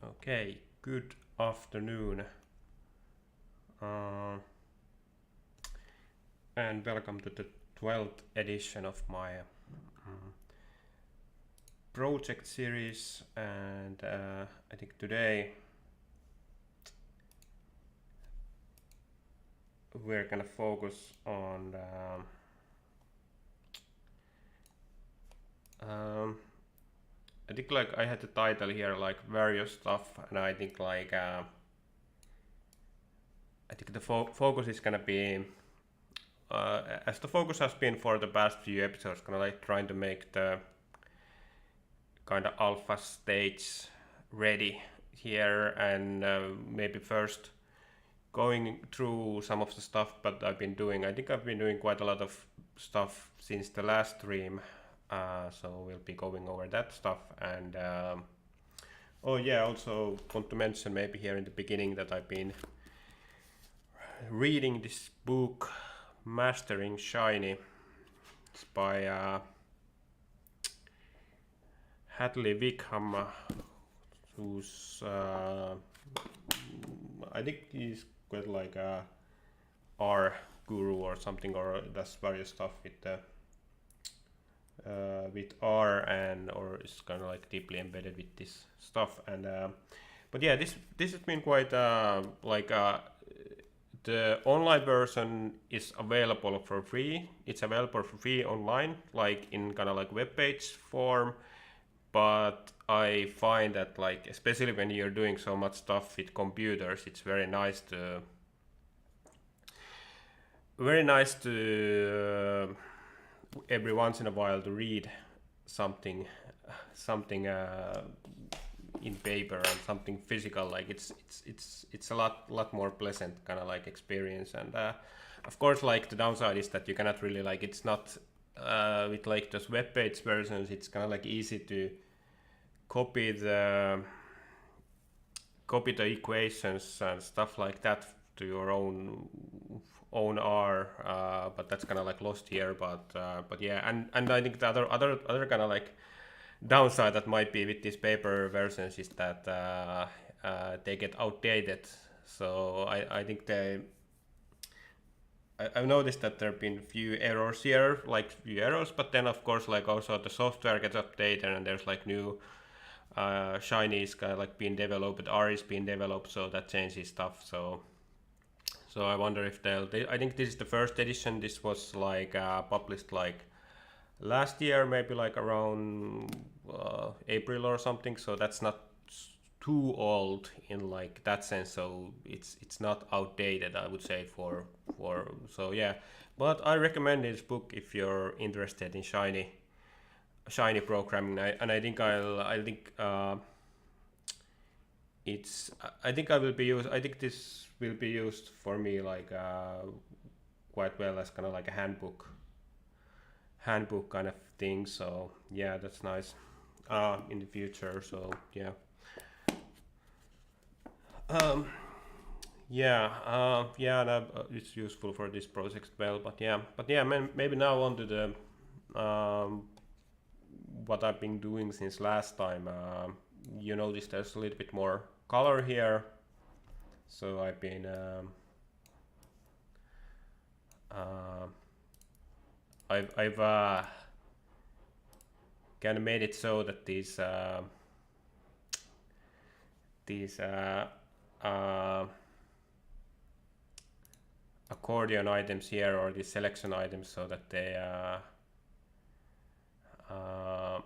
Okay, good afternoon, uh, and welcome to the 12th edition of my project series. And I think today we're gonna focus on I think like I had the title here like various stuff, and I think the focus is gonna be as the focus has been for the past few episodes, kind of like trying to make the kind of alpha stage ready here, and maybe first going through some of the stuff that I've been doing. I think I've been doing quite a lot of stuff since the last stream, so we'll be going over that stuff. And oh yeah, also want to mention maybe here in the beginning that I've been reading this book, Mastering Shiny. It's by Hadley Wickham, who's I think he's quite like a R guru or something, or does various stuff with R, and or is kind of like deeply embedded with this stuff. And but yeah, this has been quite the online version is available for free. It's available for free online, like in kind of like web page form. But I find that like especially when you're doing so much stuff with computers, it's very nice to every once in a while to read something in paper and something physical. Like it's a lot more pleasant kind of like experience. And of course, like the downside is that you cannot really like it's not with like those web page versions. It's kind of like easy to copy the equations and stuff like that to your own R, but that's kind of like lost here. But yeah, and I think the other kind of like downside that might be with these paper versions is that they get outdated. So I think I've noticed that there have been few errors here, like few errors, but then of course like also the software gets updated and there's like new Shiny is kind of like being developed, R is being developed, so that changes stuff. So I wonder if I think this is the first edition. This was like published like last year, maybe like around April or something. So that's not too old in like that sense. So it's not outdated, I would say for so yeah. But I recommend this book if you're interested in Shiny programming. And I think it's I think I will be used. I think this will be used for me like quite well as kind of like a handbook kind of thing. So yeah, that's nice in the future. So yeah. Um, yeah, and it's useful for this project as well. But yeah, maybe now on to the what I've been doing since last time. You notice there's a little bit more color here, so I've been uh, I've kind of made it so that these uh, accordion items here, or these selection items, so that uh,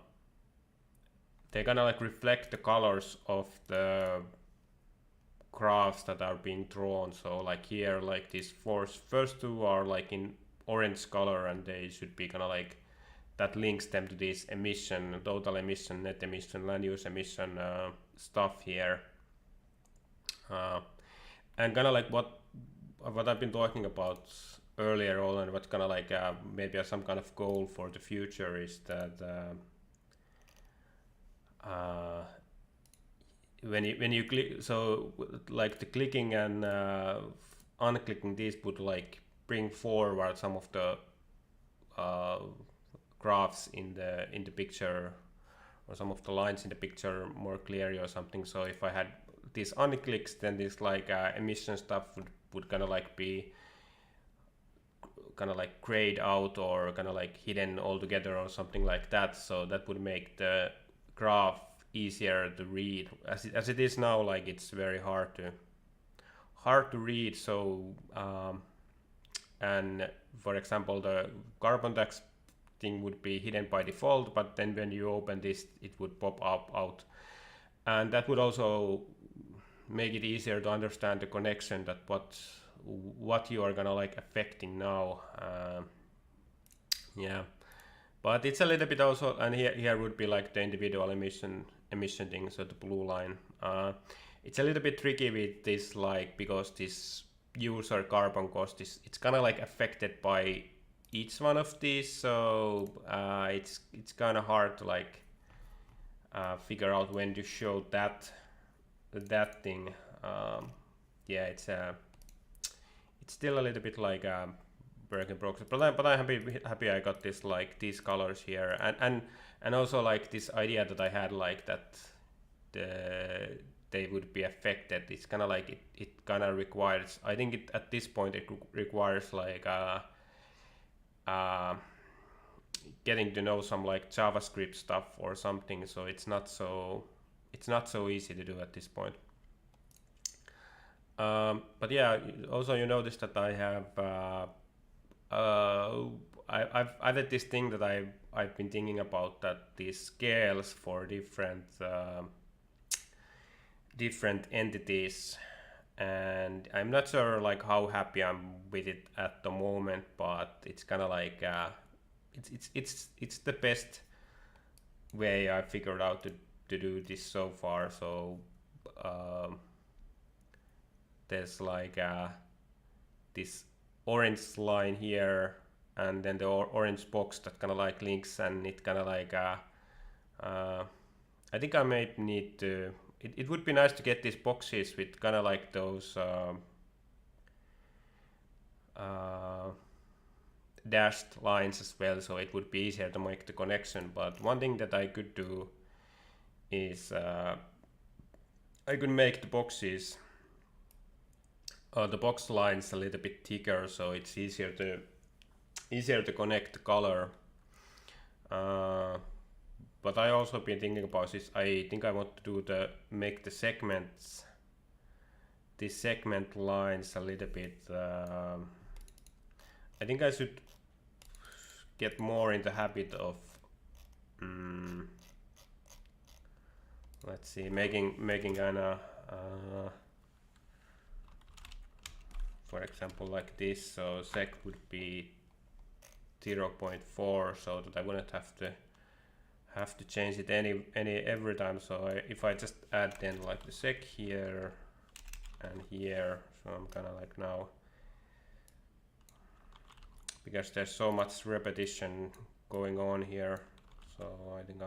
they kind of like reflect the colors of the graphs that are being drawn. So like here, like these first two are like in orange color, and they should be kind of like that links them to this emission, total emission, net emission, land use emission stuff here. And kind of like what I've been talking about earlier on, and what kind of like maybe some kind of goal for the future is that when you click, so like the clicking and unclicking these would like bring forward some of the graphs in the picture some of the lines in the picture more clearly or something. So if I had these unclicks, then this like emission stuff would kind of like be kind of like grayed out or kind of like hidden altogether or something like that. So that would make the graph easier to read. As it is now, like it's very hard to read. So and for example, the carbon tax thing would be hidden by default, but then when you open this, it would pop up out, and that would also make it easier to understand the connection, that what you are gonna like affecting now. Yeah, but it's a little bit also, and here would be like the individual emission thing, so the blue line. It's a little bit tricky with this, like, because this user carbon cost is, it's kind of like affected by each one of these, so it's kind of hard to like figure out when to show that thing. Yeah, it's still a little bit like work in progress, but I'm happy I got this, like these colors here, and also like this idea that I had, like that they would be affected. It's kind of like it kind of requires, I think it at this point it requires like getting to know some like JavaScript stuff or something, so it's not so easy to do at this point. But yeah, also you notice that I have I've added this thing that I've been thinking about, that these scales for different entities, and I'm not sure like how happy I'm with it at the moment, but it's kind of like it's the best way I figured out to do this so far. So there's like this orange line here, and then the orange box that kind of like links, and it kind of like I think I may need to, it would be nice to get these boxes with kind of like those dashed lines as well, so it would be easier to make the connection. But one thing that I could do is I could make the boxes, the box lines a little bit thicker, so it's easier to connect the color. But I also been thinking about this. I think I want to do make the segments, the segment lines a little bit. I think I should get more in the habit of let's see, making kind of for example like this. So seg would be 0.4, so that I wouldn't have to change it every time. So if I just add then like the seg here and here, so I'm kind of like now, because there's so much repetition going on here, so I think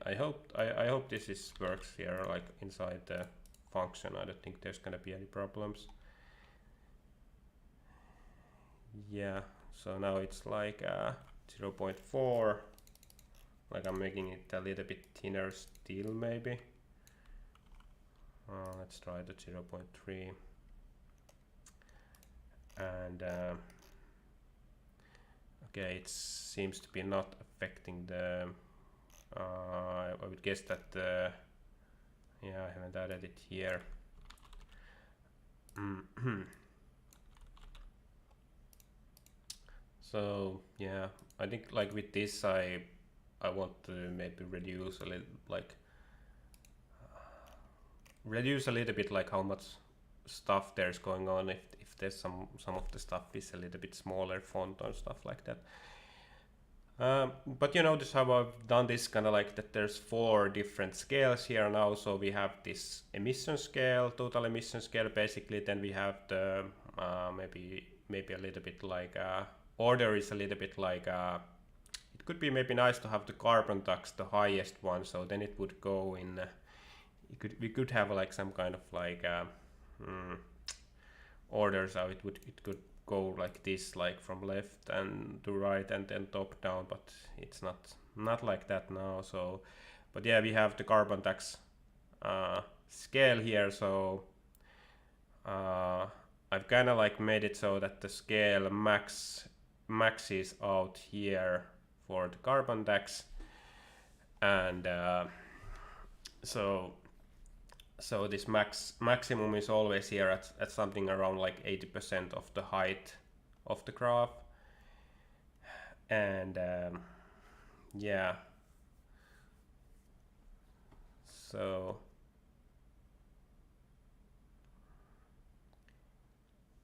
I hope this works here, like inside the function. I don't think there's gonna be any problems. Yeah, so now it's like 0.4, like I'm making it a little bit thinner still maybe. Let's try the 0.3, and okay, it seems to be not affecting the I would guess that yeah, I haven't added it here. So yeah, I think like with this I want to maybe reduce a little, like reduce a little bit like how much stuff there's going on, if there's some of the stuff is a little bit smaller font and stuff like that. But you notice how I've done this kind of like that there's 4 different scales here now. So we have this emission scale, total emission scale basically, then we have the maybe a little bit like order is a little bit like it could be maybe nice to have the carbon tax the highest one, so then it would go in we could have like some kind of like order, so it could go like this, like from left and to right and then top down, but it's not not like that now. So, but yeah, we have the carbon tax scale here. So I've kind of like made it so that the scale maxes out here for the carbon tax, and so this maximum is always here at something around like 80% of the height of the graph. And yeah, so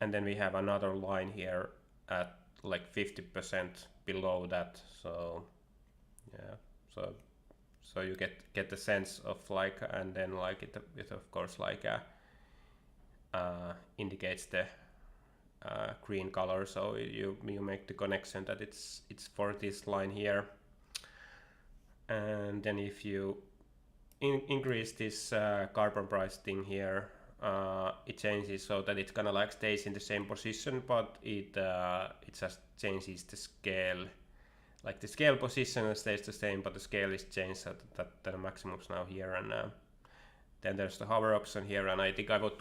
and then we have another line here at like 50% below that. So yeah, so you get the sense of like, and then like it of course like indicates the green color, so you make the connection that it's for this line here. And then if you increase this carbon price thing here, it changes so that it kind of like stays in the same position, but it just changes the scale. Like the scale position stays the same, but the scale is changed so that the maximum is now here. And then there's the hover option here, and I think I want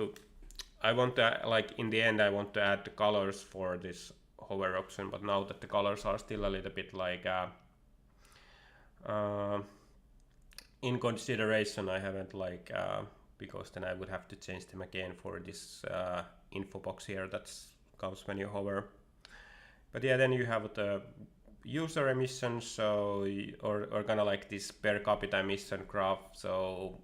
to like in the end I want to add the colors for this hover option, but now that the colors are still a little bit like in consideration, I haven't like because then I would have to change them again for this info box here that comes when you hover. But yeah, then you have the user emissions, so or kind of like this per capita emission graph. So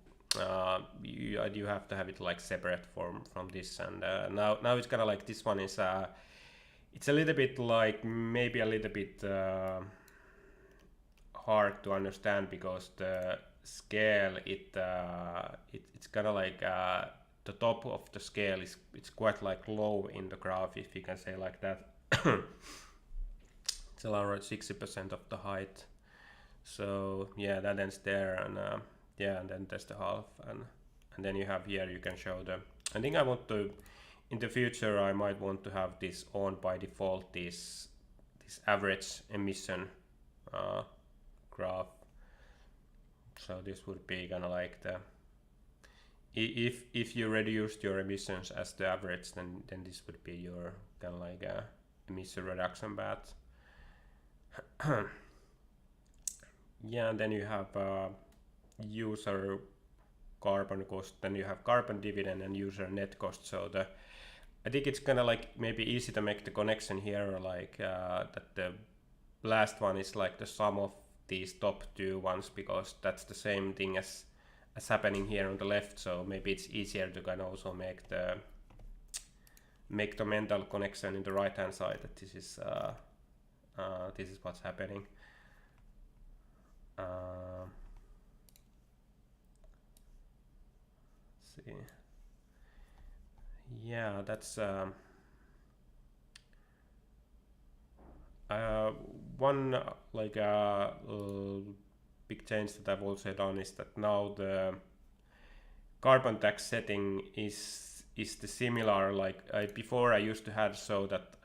you have to have it like separate from this. And now it's kind of like this one is it's a little bit like maybe a little bit hard to understand, because the scale it's kind of like the top of the scale is it's quite like low in the graph, if you can say like that. It's around 60% of the height. So yeah, that ends there, and yeah, and then there's the half, and then you have here you can show the. I think I want to in the future I might want to have this on by default, this average emission graph. So this would be kind of like the if you reduced your emissions as the average, then this would be your kind of like emission reduction path. Yeah, and then you have user carbon cost, then you have carbon dividend and user net cost. So I think it's kind of like maybe easy to make the connection here, like that the last one is like the sum of these top two ones, because that's the same thing as happening here on the left. So maybe it's easier to kind of also make the mental connection in the right hand side that this is what's happening. Let's see. Yeah, that's one like big change that I've also done is that now the carbon tax setting is the similar like before I used to have, so that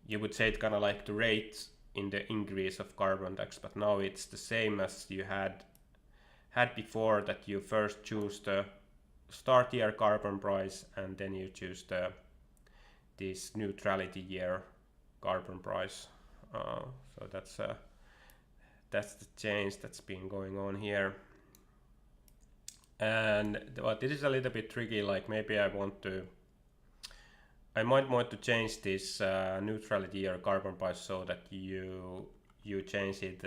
you would say it kind of like the rate in the increase of carbon tax, but now it's the same as you had before, that you first choose the start year carbon price, and then you choose this neutrality year carbon price. So that's the change that's been going on here. And but this is a little bit tricky, like maybe I might want to change this neutrality year carbon price so that you change it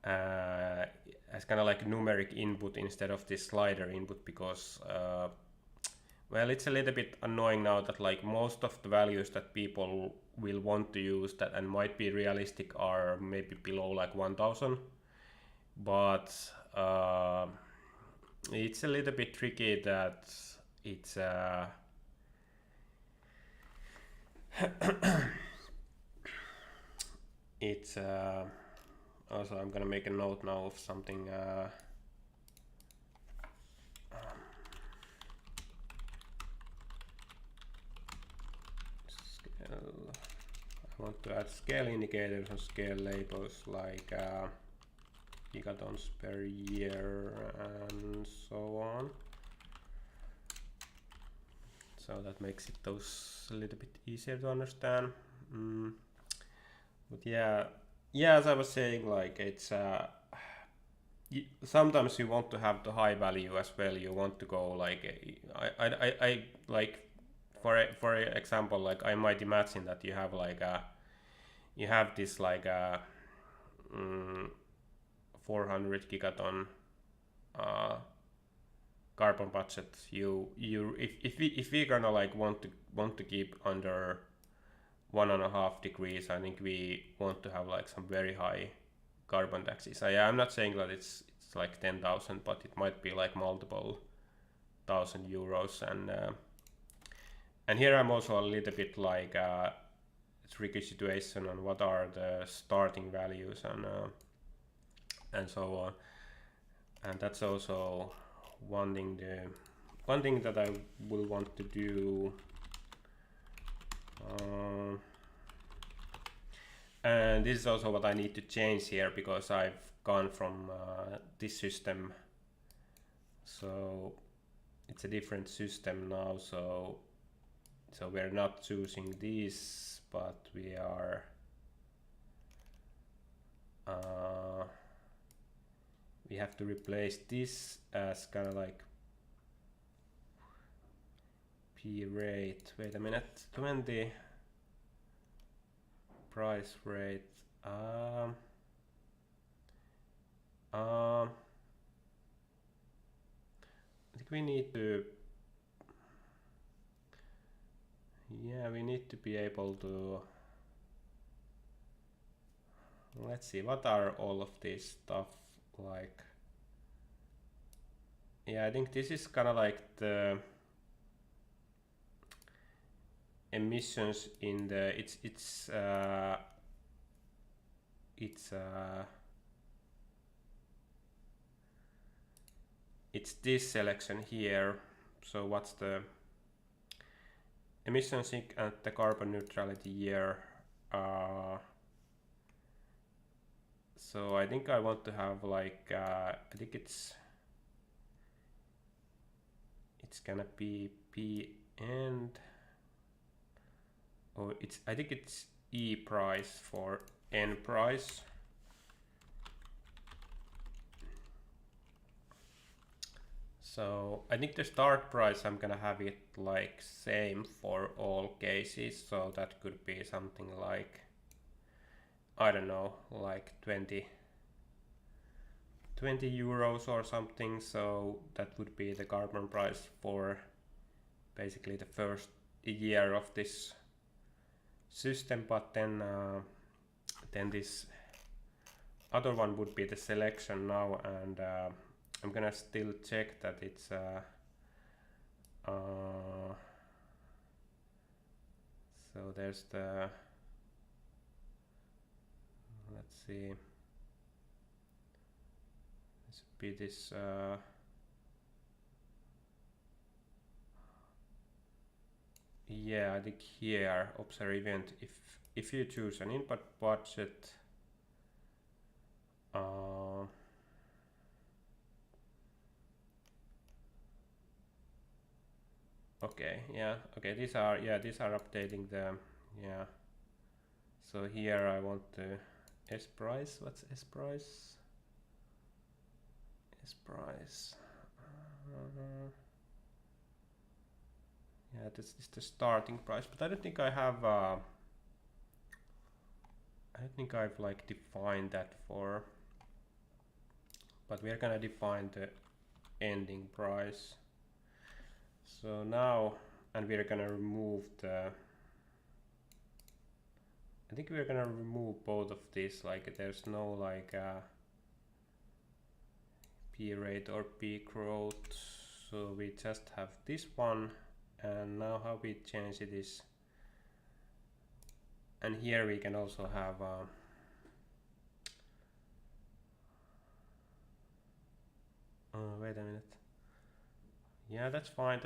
as kind of like numeric input instead of this slider input, because well, it's a little bit annoying now that like most of the values that people will want to use that and might be realistic are maybe below like 1000, but it's a little bit tricky that it's it's also I'm gonna make a note now of something scale I want to add scale indicators and scale labels like gigatons per year and so on. So that makes it those a little bit easier to understand. But yeah, as I was saying, like it's sometimes you want to have the high value as well. You want to go like I like for example, like I might imagine that you have like you have this like 400 gigaton carbon budget. If we're gonna like want to keep under 1.5 degrees, I think we want to have like some very high carbon taxes. I'm not saying that it's like 10,000, but it might be like multiple thousand euros. And here I'm also a little bit like tricky situation on what are the starting values and so on. And that's also one thing that I will want to do. And this is also what I need to change here because I've gone from this system, so it's a different system now. So we're not choosing this, but we are we have to replace this as kind of like P rate. Wait a minute, 20 price rate. I think we need to, we need to be able to, let's see, what are all of this stuff like? I think this is kind of like the emissions in the it's this selection here. So what's the emissions and the carbon neutrality year? So I think I want to have like I think it's gonna be P and I think it's E price for N price. So I think the start price, I'm gonna have it like same for all cases. So that could be something like, I don't know, like 20 euros or something. So that would be the carbon price for basically the first year of this system. But then this other one would be the selection now, and I'm gonna still check that it's so there's the, let's see, this would be this I think here observe event, if you choose an input budget, okay, these are updating the, so here I want the S price. What's S price? S price. This is the starting price, but I don't think I have I don't think I've like defined that for, but we're gonna define the ending price. So now, and we're gonna remove the, I think we're gonna remove both of these, like there's no like P rate or P growth, so we just have this one. And now how we change it is, and here we can also have wait a minute. That's fine.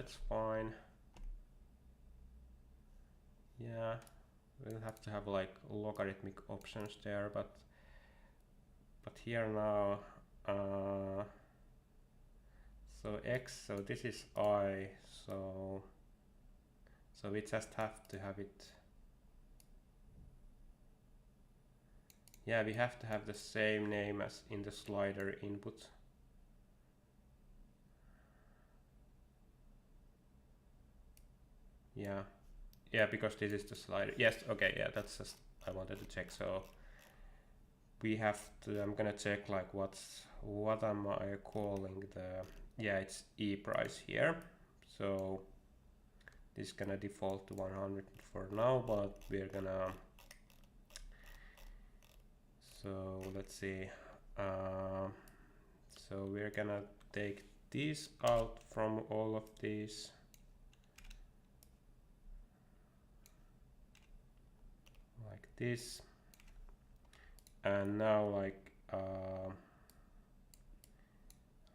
we'll have to have like logarithmic options there, but here now, so x, so this is I, so we just have to have it. Yeah, we have to have the same name as in the slider input. Yeah, because this is the slider. Yes, okay, yeah, that's just, I wanted to check. So we have to, I'm gonna check like what am I calling the, yeah, it's E price here. So this is gonna default to 100 for now, but we're gonna, so let's see. So we're gonna take this out from all of these. Like this. And now like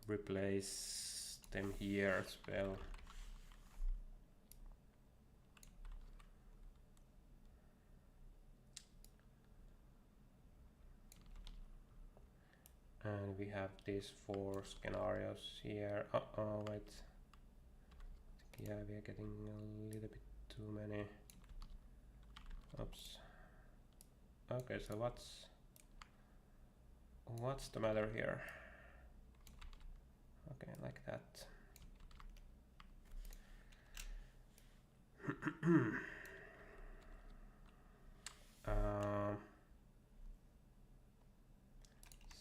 replace them here as well. And we have these 4 scenarios here. Wait. Yeah, we are getting a little bit too many. Oops. Okay, so what's the matter here? Okay, like that.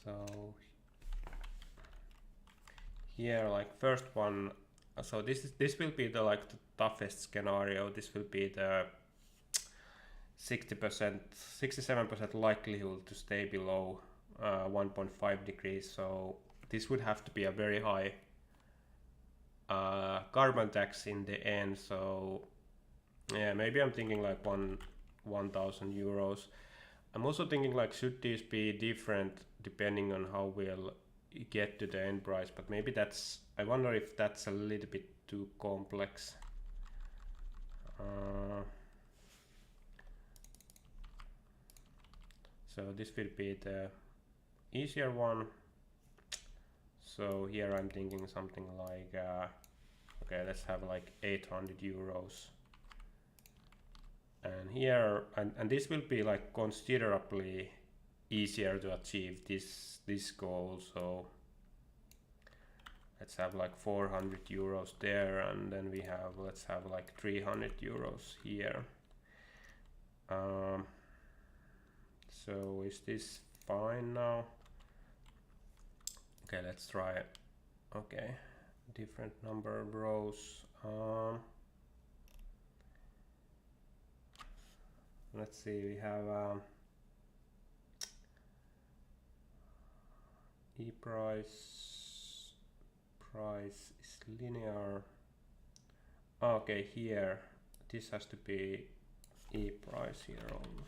So here, like first one, so this will be the like the toughest scenario. This will be the 60%, 67% likelihood to stay below 1.5 degrees. So this would have to be a very high carbon tax in the end. So yeah, maybe I'm thinking like 1,000 euros. I'm also thinking like, should these be different depending on how we'll get to the end price, but maybe that's, I wonder if that's a little bit too complex. So this will be the easier one. So here I'm thinking something like, okay, let's have like 800 euros. And here, and this will be like considerably easier to achieve this goal. So let's have like 400 euros there, and then we have, let's have like 300 euros here. So is this fine now? Okay, let's try it. Okay, different number of rows. Let's see, we have E price is linear. Okay, here this has to be E price here only.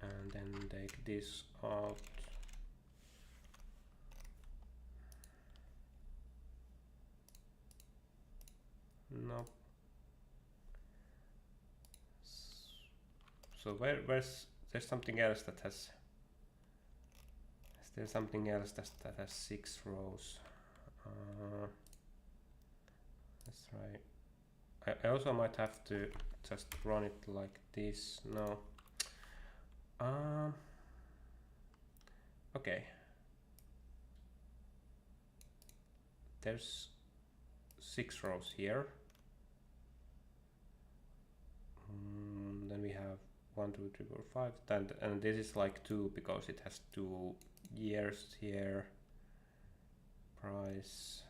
And then take this out. No. So there's something else that has, is there something else that has 6 rows? Let's try. I also might have to just run it like this. No. Okay. There's 6 rows here. Then we have 1, 2, 3, 4, 5, and this is like 2 because it has 2 years here. Price.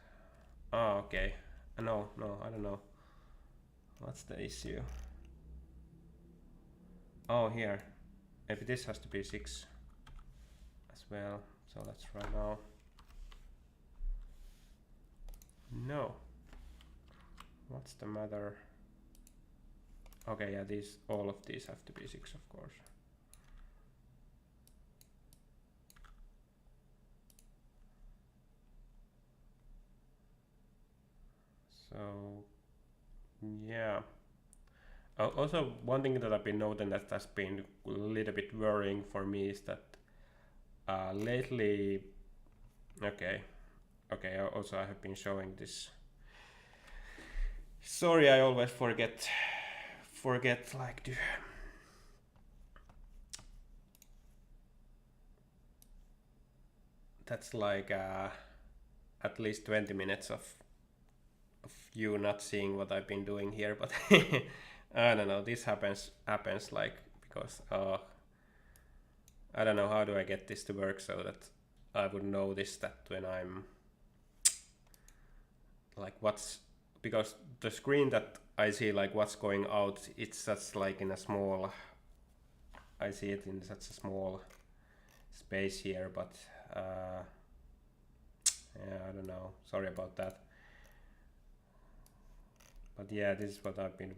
Oh, okay. No, I don't know. What's the issue? Oh, here. Maybe this has to be 6 as well. So let's try now. No. What's the matter? Okay, yeah, all of these have to be 6, of course. So Yeah. Also, one thing that I've been noting that has been a little bit worrying for me is that lately, okay, okay. Also, I have been showing this. Sorry, I always forget like to. That's like at least 20 minutes of you not seeing what I've been doing here, but I don't know. This happens like because I don't know how do I get this to work so that I would notice that when I'm like what's because the screen that I see like what's going out, it's just like in a small. I see it in such a small space here, but yeah, I don't know. Sorry about that. But yeah, this is what I've been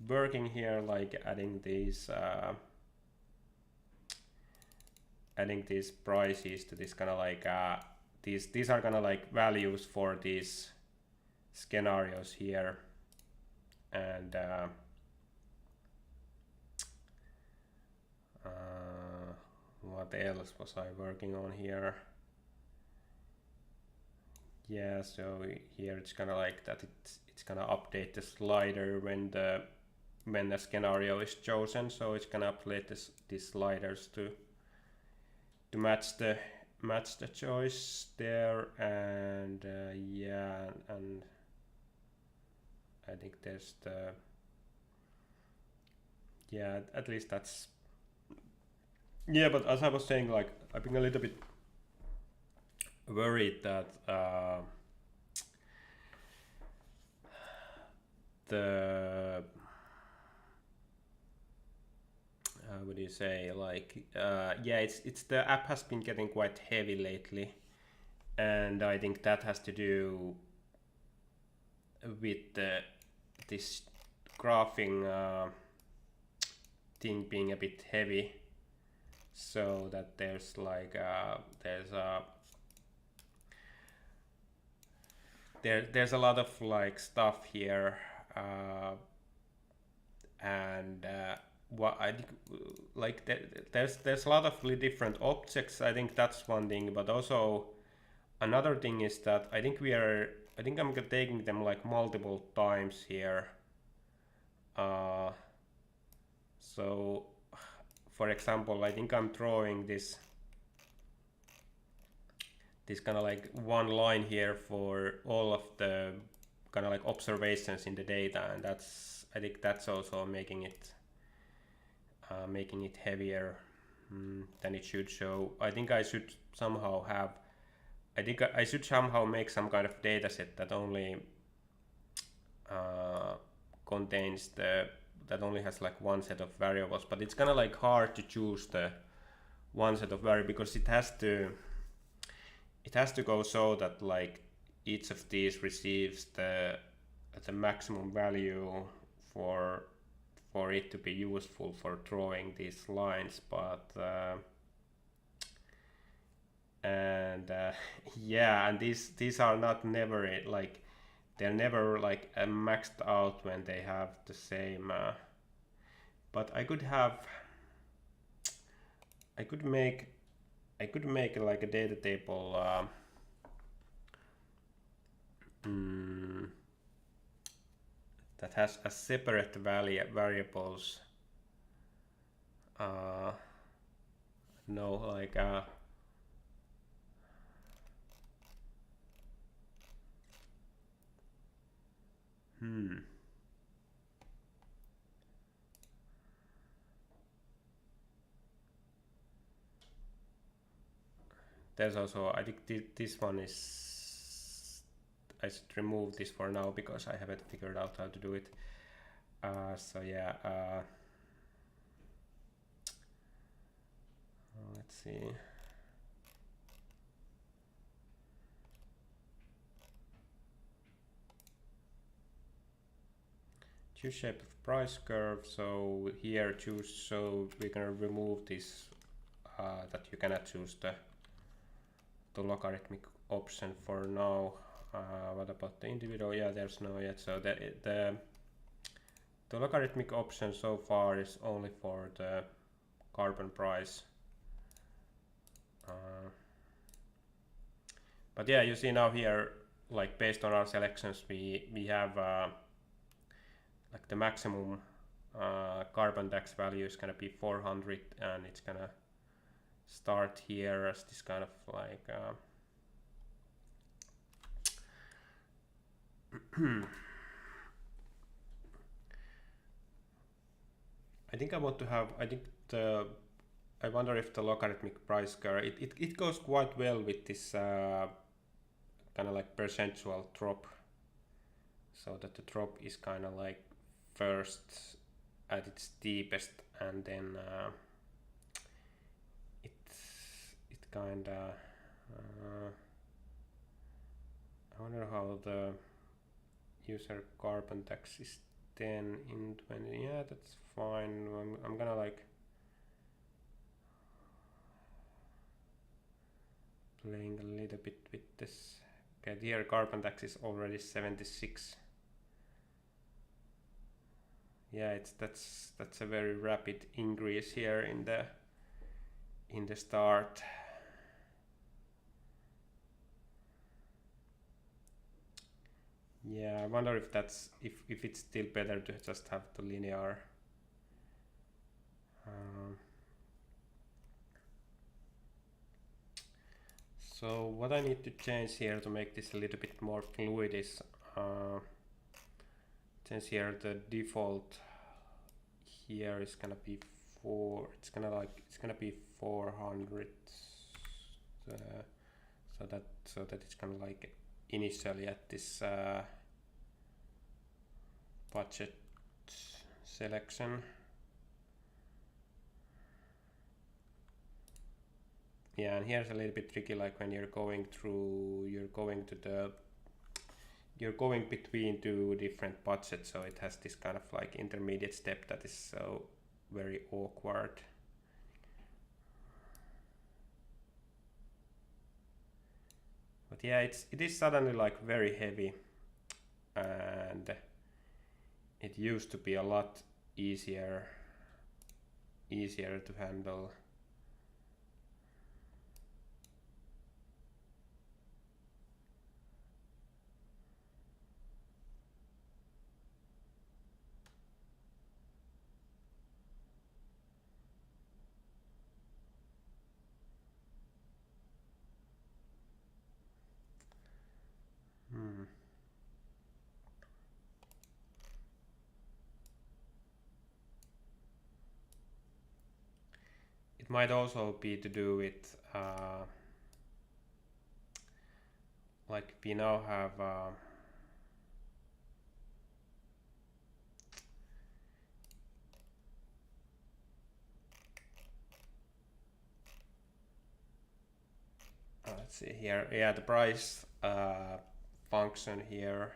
working here, like adding these prices to this kind of like these are kind of like values for these scenarios here, and what else was I working on here? Yeah, so here it's kind of like that it's gonna update the slider when the scenario is chosen, so it's gonna update these sliders to match the choice there, and yeah, and I think there's the yeah, at least that's yeah. But as I was saying, like I've been a little bit worried that the how would you say, like yeah, it's the app has been getting quite heavy lately, and I think that has to do with this graphing thing being a bit heavy, so that there's like there's a lot of like stuff here, and what I think like there's a lot of really different objects. I think that's one thing, but also another thing is that I think I'm taking them like multiple times here. So for example, I think I'm drawing this kind of like one line here for all of the kind of like observations in the data, and that's I think that's also making it heavier than it should. So I think I should somehow have I should somehow make some kind of data set that only contains that only has like one set of variables, but it's kind of like hard to choose the one set of variables because it has to go so that like each of these receives the maximum value for it to be useful for drawing these lines, but and yeah, and these are not never like they're never like maxed out when they have the same but I could make like a data table that has a separate variables no like there's also I think this one is I should remove this for now because I haven't figured out how to do it. So yeah, let's see. Choose shape of price curve. So here choose. So we're gonna remove this that you cannot choose the logarithmic option for now. What about the individual? Yeah, there's no yet. So the logarithmic option so far is only for the carbon price. But yeah, you see now here, like based on our selections, we have like the maximum carbon tax value is gonna be 400, and it's gonna start here as this kind of like I think I want to have, I wonder if the logarithmic price curve, it goes quite well with this kind of like percentual drop, so that the drop is kind of like first at its deepest, and then it kind of I wonder how the user carbon tax is 10 in 20. Yeah, that's fine. I'm gonna like playing a little bit with this. Okay, here carbon tax is already 76. Yeah, that's a very rapid increase here in the start. Yeah, I wonder if that's if it's still better to just have the linear. So what I need to change here to make this a little bit more fluid is change here the default here is gonna be it's gonna be 400 so that it's gonna like initially at this budget selection. Yeah, and here's a little bit tricky, like when you're going between two different budgets, so it has this kind of like intermediate step that is so very awkward. But yeah, it is suddenly like very heavy, and it used to be a lot easier to handle. It might also be to do with like we now have let's see here. Yeah, the price function here,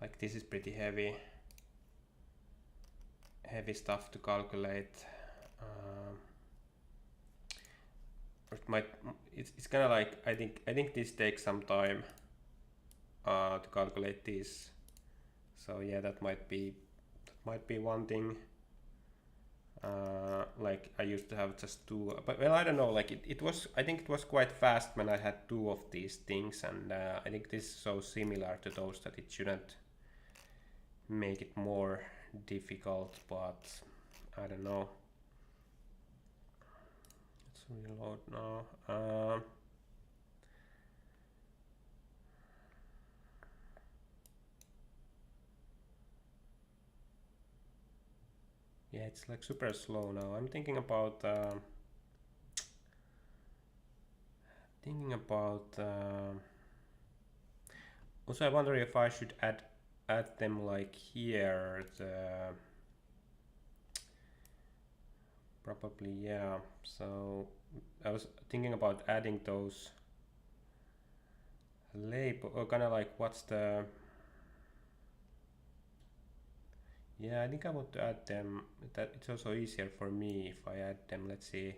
like this is pretty heavy stuff to calculate. It's kind of like I think this takes some time to calculate this. So yeah, that might be one thing. Like I used to have just two, but well, I don't know. Like I think it was quite fast when I had two of these things, and I think this is so similar to those that it shouldn't make it more difficult. But I don't know. Let's reload now. Yeah, it's like super slow now. I'm thinking about also I wonder if I should add them like here. Probably, yeah. So I was thinking about adding those label, or kind of like what's the. Yeah, I think I want to add them. That it's also easier for me if I add them. Let's see.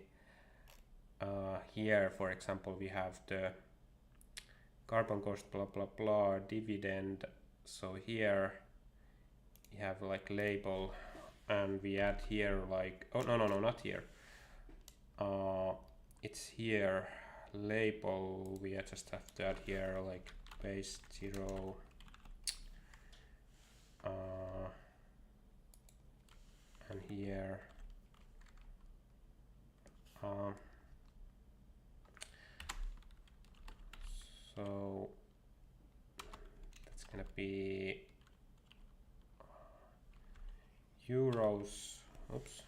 Here, for example, we have the carbon cost blah blah blah dividend. So here we have like label, and we add here like, oh no, not here, it's here label. We just have to add here like base 0 and here so that's gonna be euros, oops,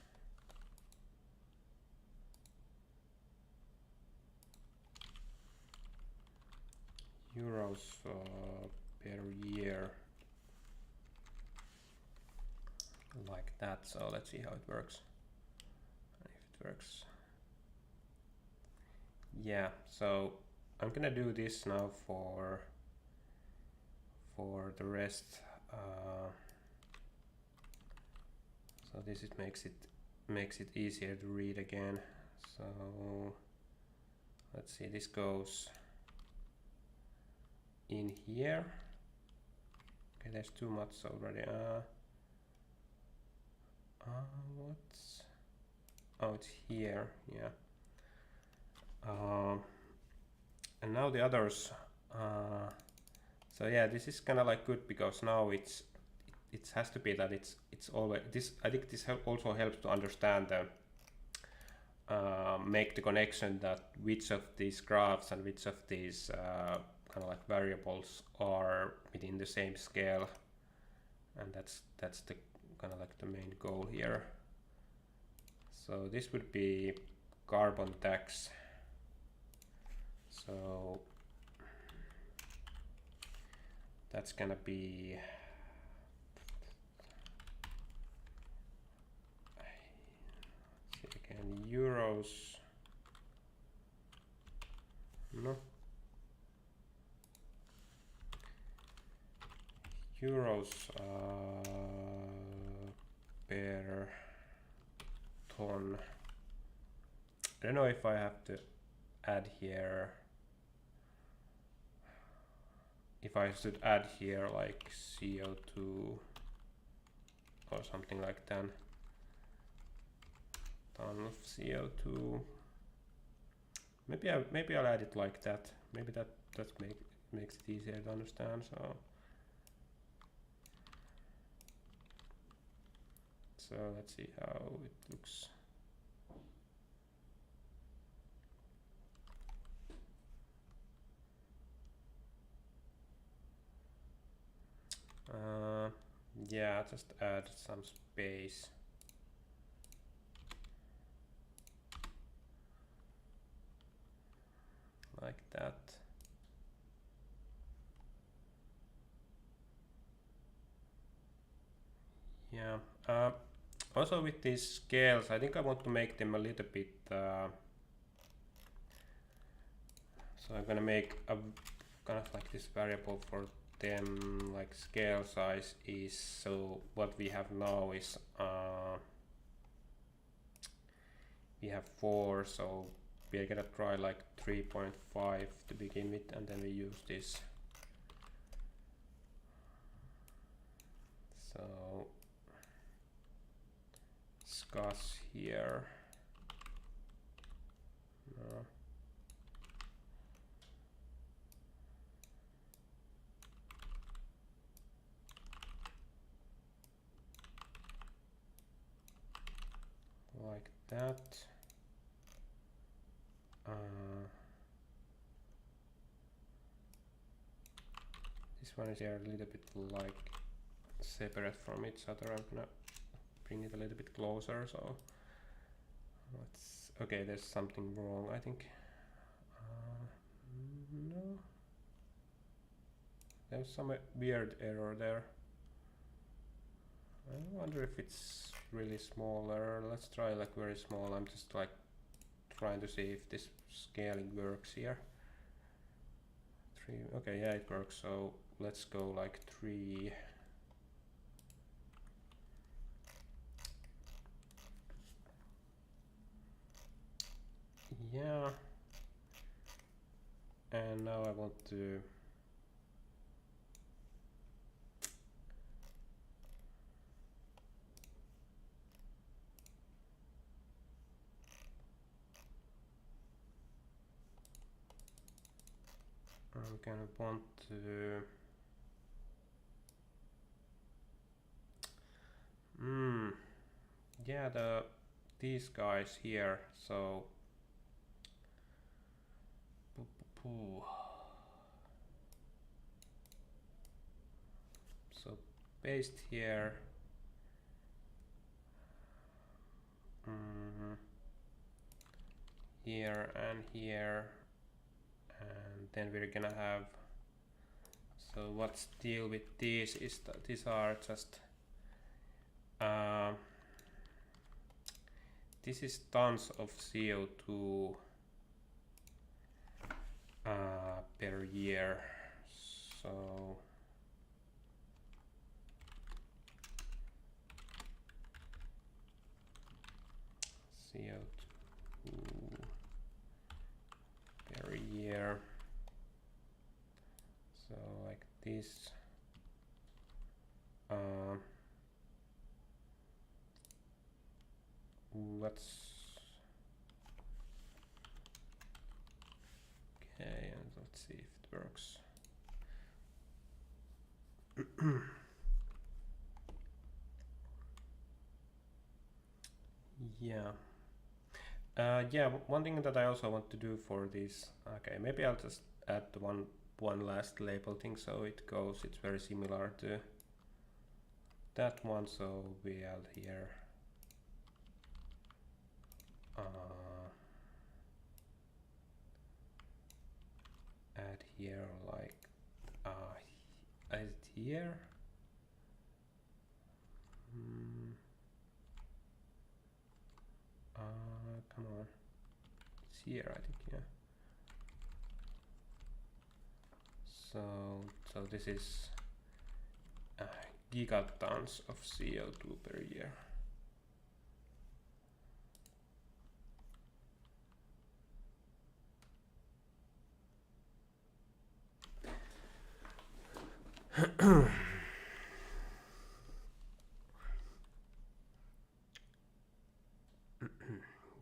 euros per year, like that. So let's see how it works, if it works. Yeah, so I'm gonna do this now for the rest. So this makes it easier to read again. So let's see, this goes in here. Okay, there's too much already. What's, oh, it's here, yeah. And now the others. So yeah, this is kind of like good because now it has to be that it's always this. I think this also helps to understand the make the connection that which of these graphs and which of these kind of like variables are within the same scale, and that's the kind of like the main goal here. So this would be carbon tax. So that's gonna be again euros. No. Euros per ton. I don't know if I have to add here, if I should add here like CO2 or something like that. Ton of CO2. Maybe I'll add it like that. Maybe that makes it easier to understand. So let's see how it looks. Yeah, just add some space. Like that. Yeah. Also with these scales, I think I want to make them a little bit. So I'm gonna make a kind of like this variable for them, like scale size is, so what we have now is we have 4, so we're gonna try like 3.5 to begin with, and then we use this. So scas here. No. Like that. This one is here a little bit like separate from each other. I'm gonna bring it a little bit closer. So let's. Okay, there's something wrong, I think. No, there's some weird error there. I wonder if it's really smaller. Let's try like very small. I'm just like trying to see if this scaling works here. 3, okay, yeah, it works. So let's go like 3. Yeah. And now I want to I'm gonna want to yeah, these guys here, so so paste here. Here and here, and then we're gonna have, so what's deal with these is that these are just this is tons of CO2 per year, so CO2 per year, so like this. Okay, and let's see if it works. Yeah. Yeah, one thing that I also want to do for this, okay, maybe I'll just add one last label thing so it goes, it's very similar to that one, so we add here add here like add here. Come on, it's here, I think, yeah. So this is gigatons of CO2 per year.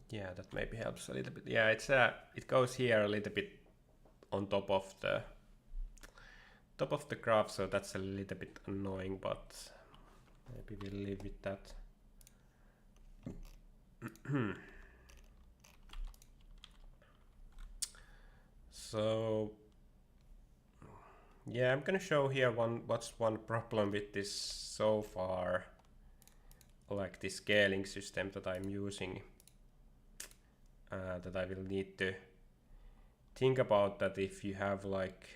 Yeah, that maybe helps a little bit. Yeah, it's it goes here a little bit on top of the graph, so that's a little bit annoying, but maybe we'll live with that. So yeah, I'm gonna show here what's one problem with this so far, like this scaling system that I'm using, that I will need to think about, that if you have like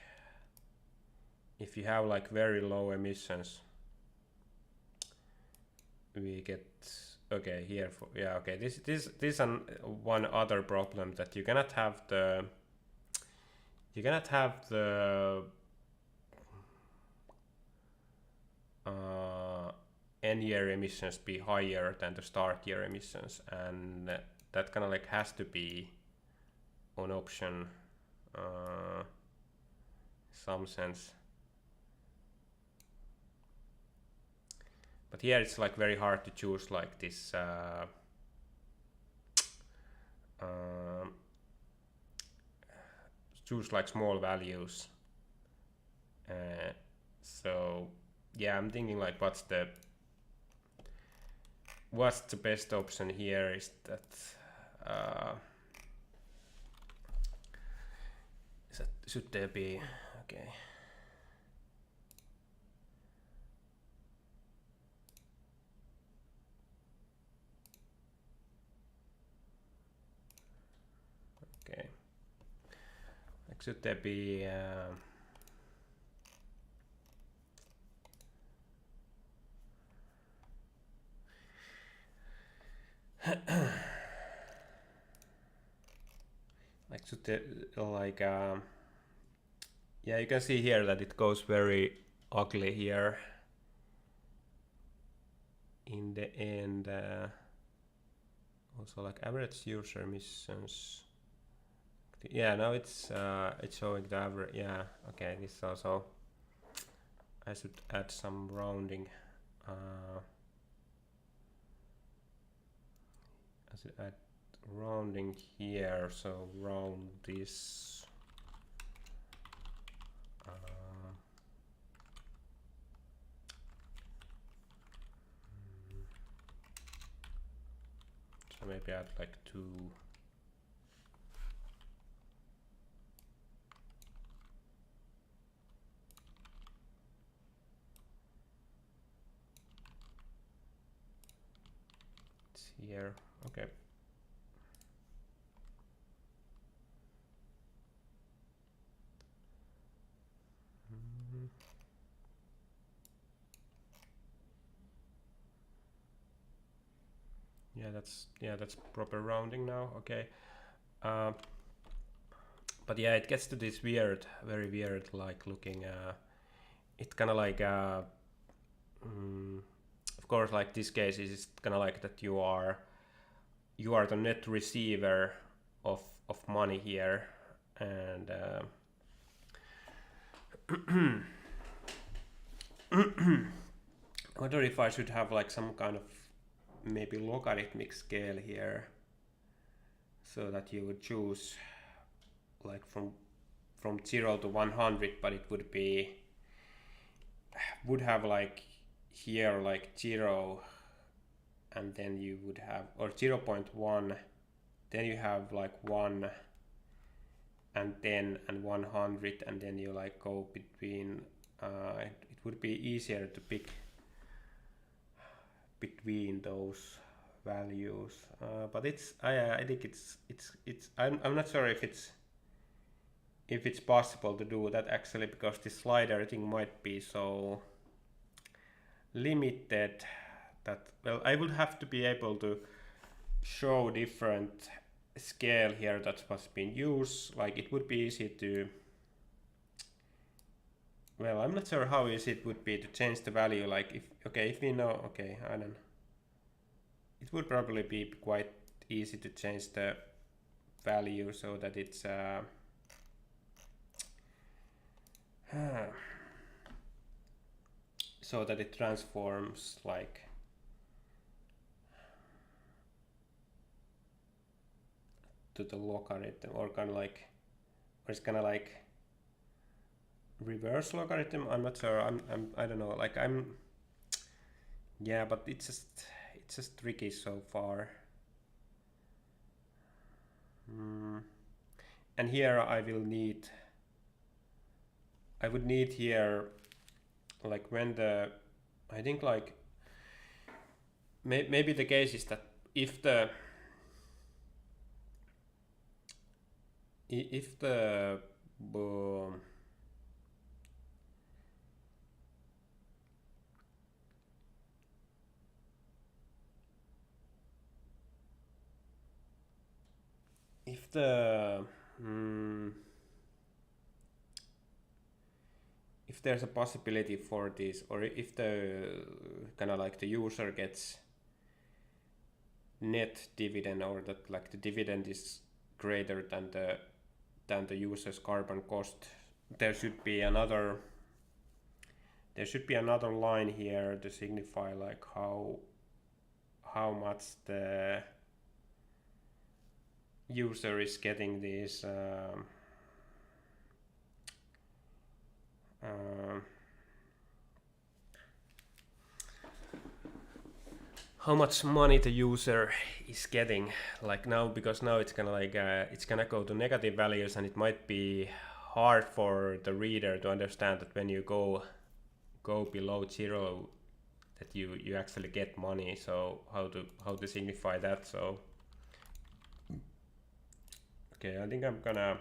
very low emissions, we get, okay, here for, yeah, okay, this is one other problem, that you cannot have the end year emissions be higher than the start year emissions, and that kind of like has to be an option some sense. But here it's like very hard to choose like this choose like small values. So yeah, I'm thinking like what's the best option here is that should there be, okay. Okay. Like should there be like should there like yeah, you can see here that it goes very ugly here in the end. Also like average user emissions, Yeah, now it's showing the average. Yeah, okay, this also, I should add some rounding. I should add rounding here, so round this. So maybe add like 2. It's here. Okay. Yeah, that's proper rounding now. Okay. But yeah, it gets to this weird, very weird, like looking. It kind of like, of course, like this case is kind of like that you are the net receiver of money here, and I wonder if I should have like some kind of maybe logarithmic scale here, so that you would choose like from 0 to 100, but it would have like here like 0, and then you would have, or 0.1, then you have like 1 and 10 and 100, and then you like go between it would be easier to pick between those values, but it's I think it's I'm not sure if it's possible to do that actually, because this slider thing might be so limited that, well, I would have to be able to show different scale here that was being used. Like it would be easy to, well, I'm not sure how easy it would be to change the value. Like if we know, okay, I don't know. It would probably be quite easy to change the value so that it's so that it transforms like to the logarithm, or kind of like, or it's kind of like reverse logarithm. I'm not sure. I don't know. Like yeah, but it's just tricky so far. And here I would need here, like when I think like maybe the case is that if the if the if there's a possibility for this, or if the kind of like the user gets net dividend, or that like the dividend is greater than the user's carbon cost, there should be another line here to signify like how much the user is getting these how much money the user is getting, like now, because now it's kind of like it's gonna go to negative values, and it might be hard for the reader to understand that when you go below 0 that you actually get money. So how to signify that? So okay, I think I'm gonna,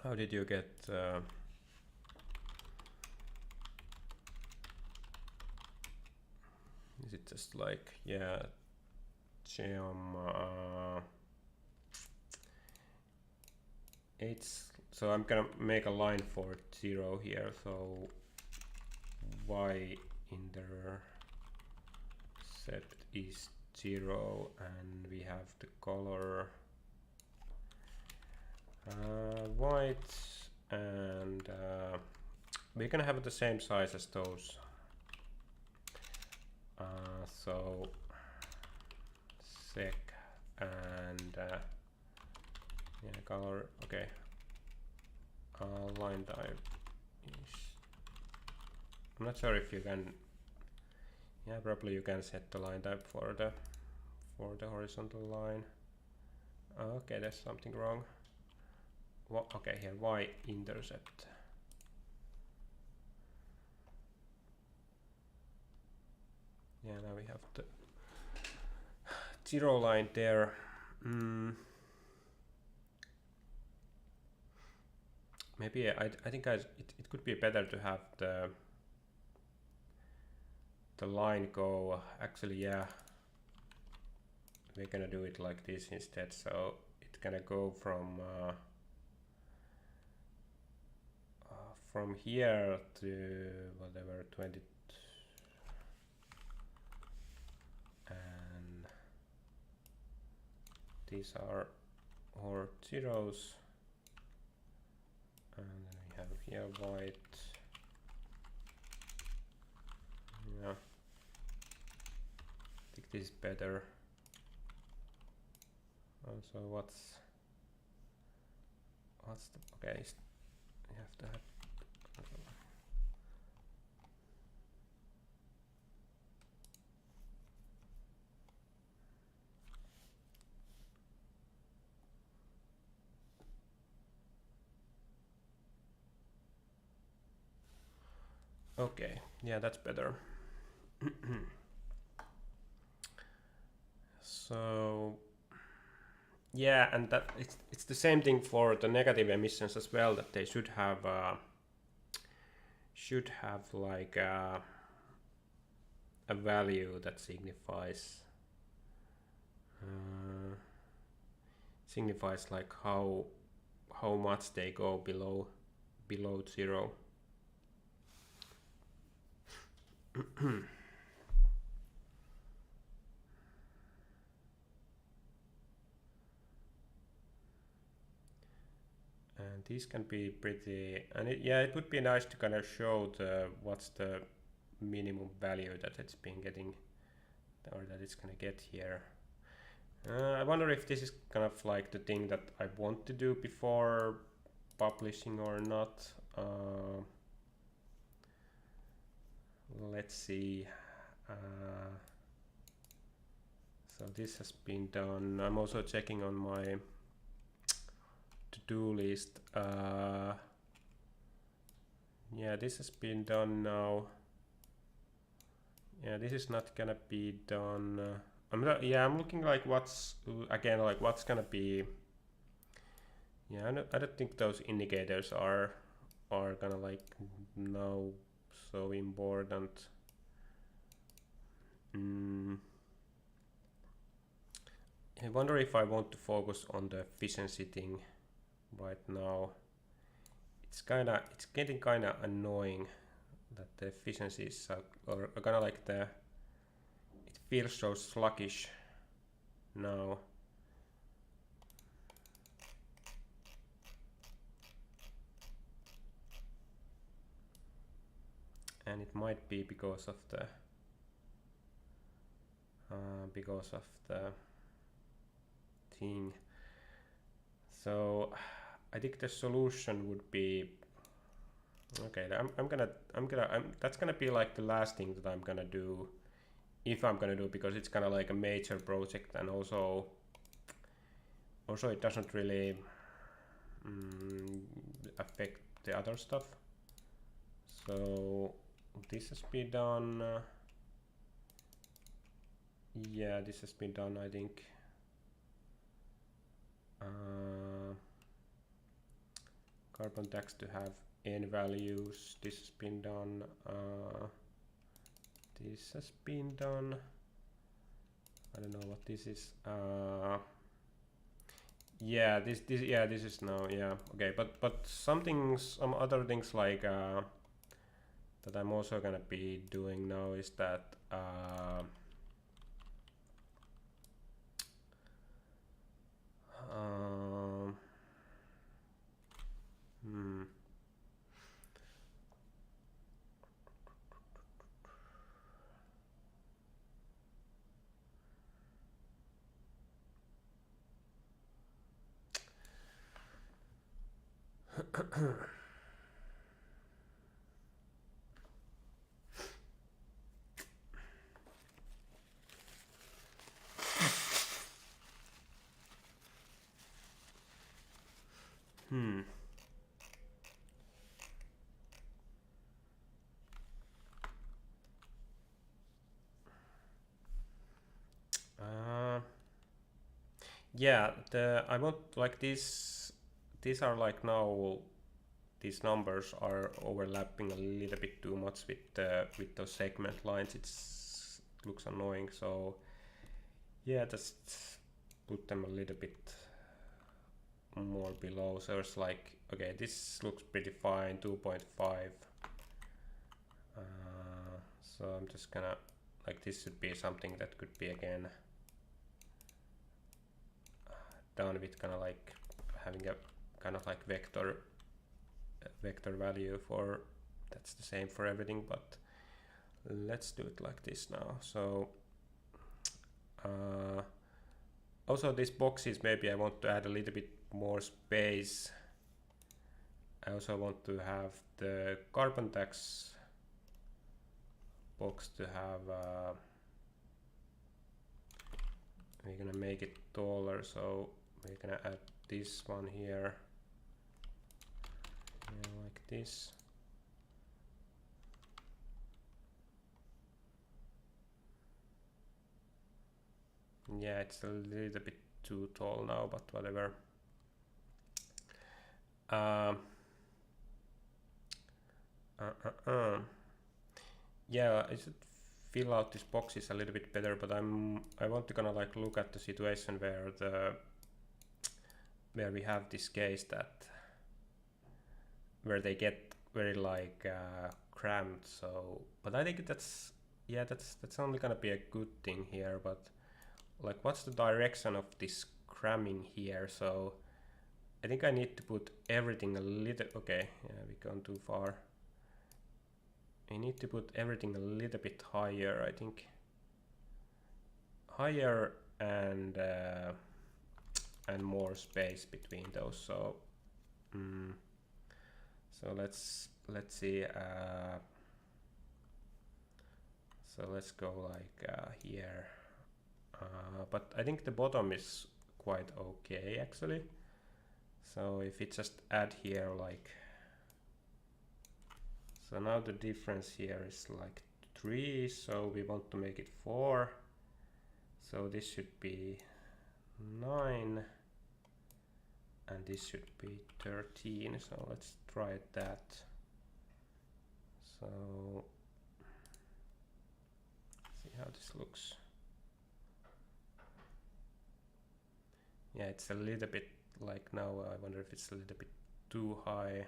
how did you get is it just like, yeah, geom it's, so I'm gonna make a line for 0 here, so y intercept is 0, and we have the color white, and we're gonna have the same size as those. So sec and yeah, color. Okay. Line type is. I'm not sure if you can. Yeah, probably you can set the line type for the horizontal line. Okay, there's something wrong. Okay, here y-intercept. Yeah, now we have the zero line there. Maybe I think it could be better to have the line go. Actually, yeah, we're gonna do it like this instead. So it's gonna go from here to whatever 20, and these are our zeros, and then we have here white. Yeah, I think this is better. Also, what's the okay? You have to have. Okay, yeah, that's better. So yeah, and that it's the same thing for the negative emissions as well, that they should have like a value that signifies like how much they go below zero. And these can be pretty, and it would be nice to kind of show what's the minimum value that it's been getting, or that it's gonna get here. I wonder if this is kind of like the thing that I want to do before publishing or not. Let's see. So this has been done. I'm also checking on my to-do list. Yeah, this has been done now. Yeah, this is not gonna be done. I'm looking like what's gonna be. Yeah, I don't think those indicators are gonna like now so important. I wonder if I want to focus on the efficiency thing right now. It's getting kinda annoying that the efficiency is or kind of like it feels so sluggish now. And it might be because of the thing. So I think the solution would be okay. That's gonna be like the last thing that I'm gonna do, if I'm gonna do, because it's kind of like a major project, and also it doesn't really affect the other stuff. So this has been done. Yeah, this has been done, I think. Carbon tax to have n values. This has been done. This has been done. I don't know what this is. Yeah, this is now. Yeah, okay, but some other things like that I'm also gonna be doing now is that Hmm. Uh, yeah, I want like this. These are like now. These numbers are overlapping a little bit too much with those segment lines. It looks annoying. So yeah, just put them a little bit more below. So it's like, okay, this looks pretty fine. 2.5. So I'm just gonna, like, this should be something that could be again done with kind of like having a kind of like vector value for, that's the same for everything, but let's do it like this now. So also these boxes, maybe I want to add a little bit more space. I also want to have the carbon tax box to have we're gonna make it taller, so we're gonna add this one here, like this. Yeah, it's a little bit too tall now, but whatever. Yeah, I should fill out these boxes a little bit better, but I want to kind of like look at the situation where we have this case that where they get very like cramped. So, but I think that's, yeah, that's only gonna be a good thing here. But like, what's the direction of this cramming here? So I think I need to put everything a little, okay, yeah, we've gone too far. I need to put everything a little bit higher, I think. Higher and more space between those. So so let's see. So let's go like here. But I think the bottom is quite okay actually. So if we just add here like, so now the difference here is like 3, so we want to make it 4. So this should be 9 and this should be 13. So let's try that. So see how this looks. Yeah, it's a little bit like, now I wonder if it's a little bit too high.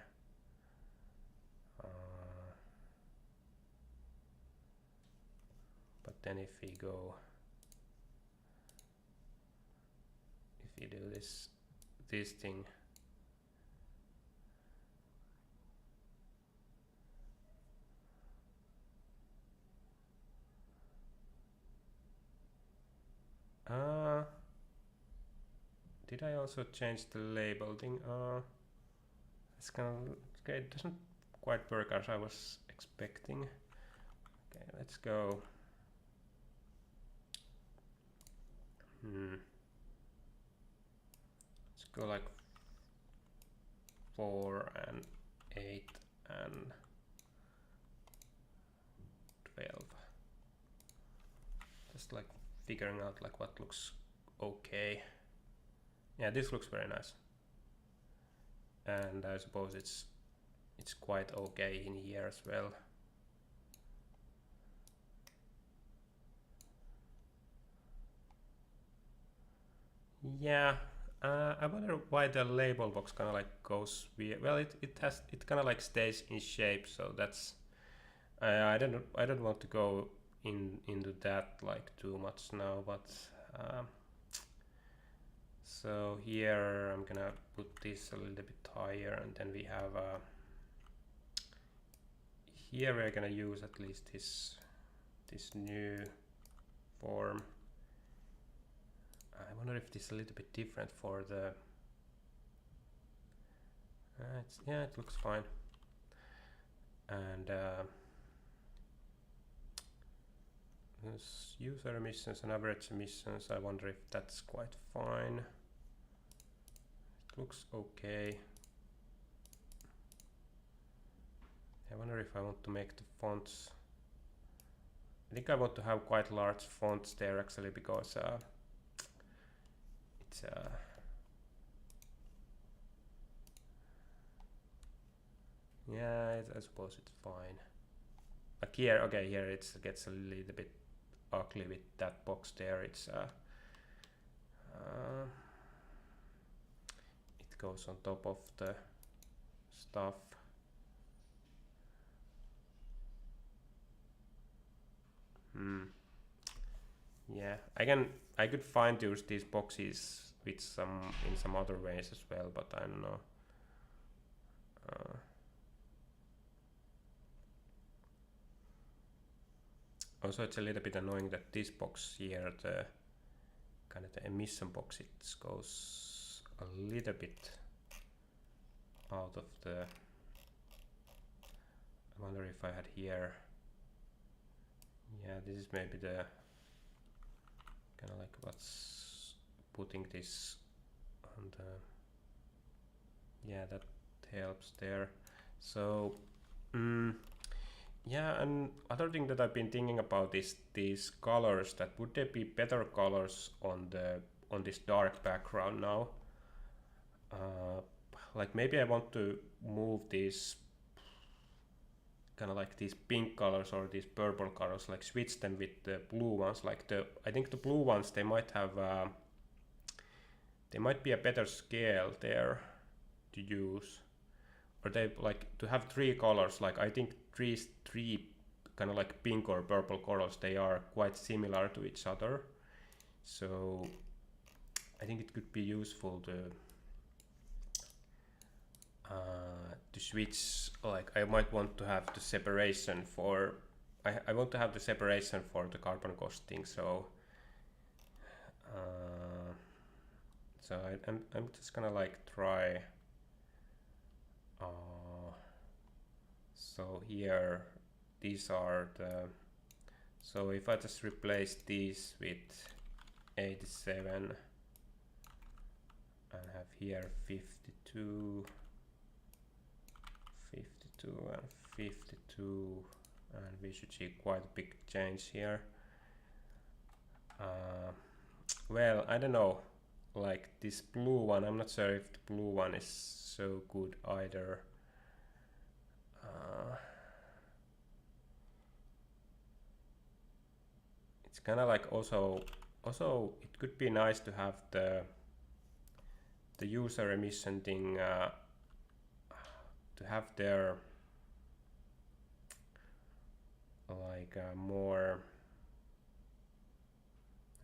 But then if we go, if we do this thing, did I also change the label thing? It's kind of, okay, it doesn't quite work as I was expecting. Okay, let's go. Let's go like 4 and 8 and 12. Just like figuring out like what looks okay. Yeah, this looks very nice. And I suppose it's quite okay in here as well. Yeah, I wonder why the label box kind of like goes weird. Well, it kind of like stays in shape, so that's I don't want to go into that like too much now, but so here I'm gonna put this a little bit higher, and then we have here we're gonna use at least this new form. I wonder if this is a little bit different for the it looks fine. And this user emissions and average emissions, I wonder if that's quite fine. It looks okay. I wonder if I want to make the fonts. I think I want to have quite large fonts there actually, because it's yeah, I suppose it's fine. Like here, okay, here it gets a little bit ugly with that box there. It's it goes on top of the stuff. Yeah, I could find use these boxes with in some other ways as well, but I don't know. Also, it's a little bit annoying that this box here, the kind of the emission box, it goes a little bit out of the. I wonder if I had here. Yeah, this is maybe the kind of like what's putting this on the. Yeah, that helps there. So. Yeah, and other thing that I've been thinking about is these colors. That would there be better colors on this dark background now? Like maybe I want to move these kind of like these pink colors or these purple colors, like switch them with the blue ones. Like I think the blue ones, they might have they might be a better scale there to use. Or they like to have three colors. Like I think three kind of like pink or purple colors, they are quite similar to each other. So I think it could be useful to switch. Like I might want to have the separation for. I want to have the separation for the carbon costing. So I'm just gonna like try. So here, these are the. So if I just replace these with 87 and have here 52, 52 and 52, and we should see quite a big change here. Well, I don't know. Like this blue one, I'm not sure if the blue one is so good either. It's kind of like also it could be nice to have the user emission thing to have their like more.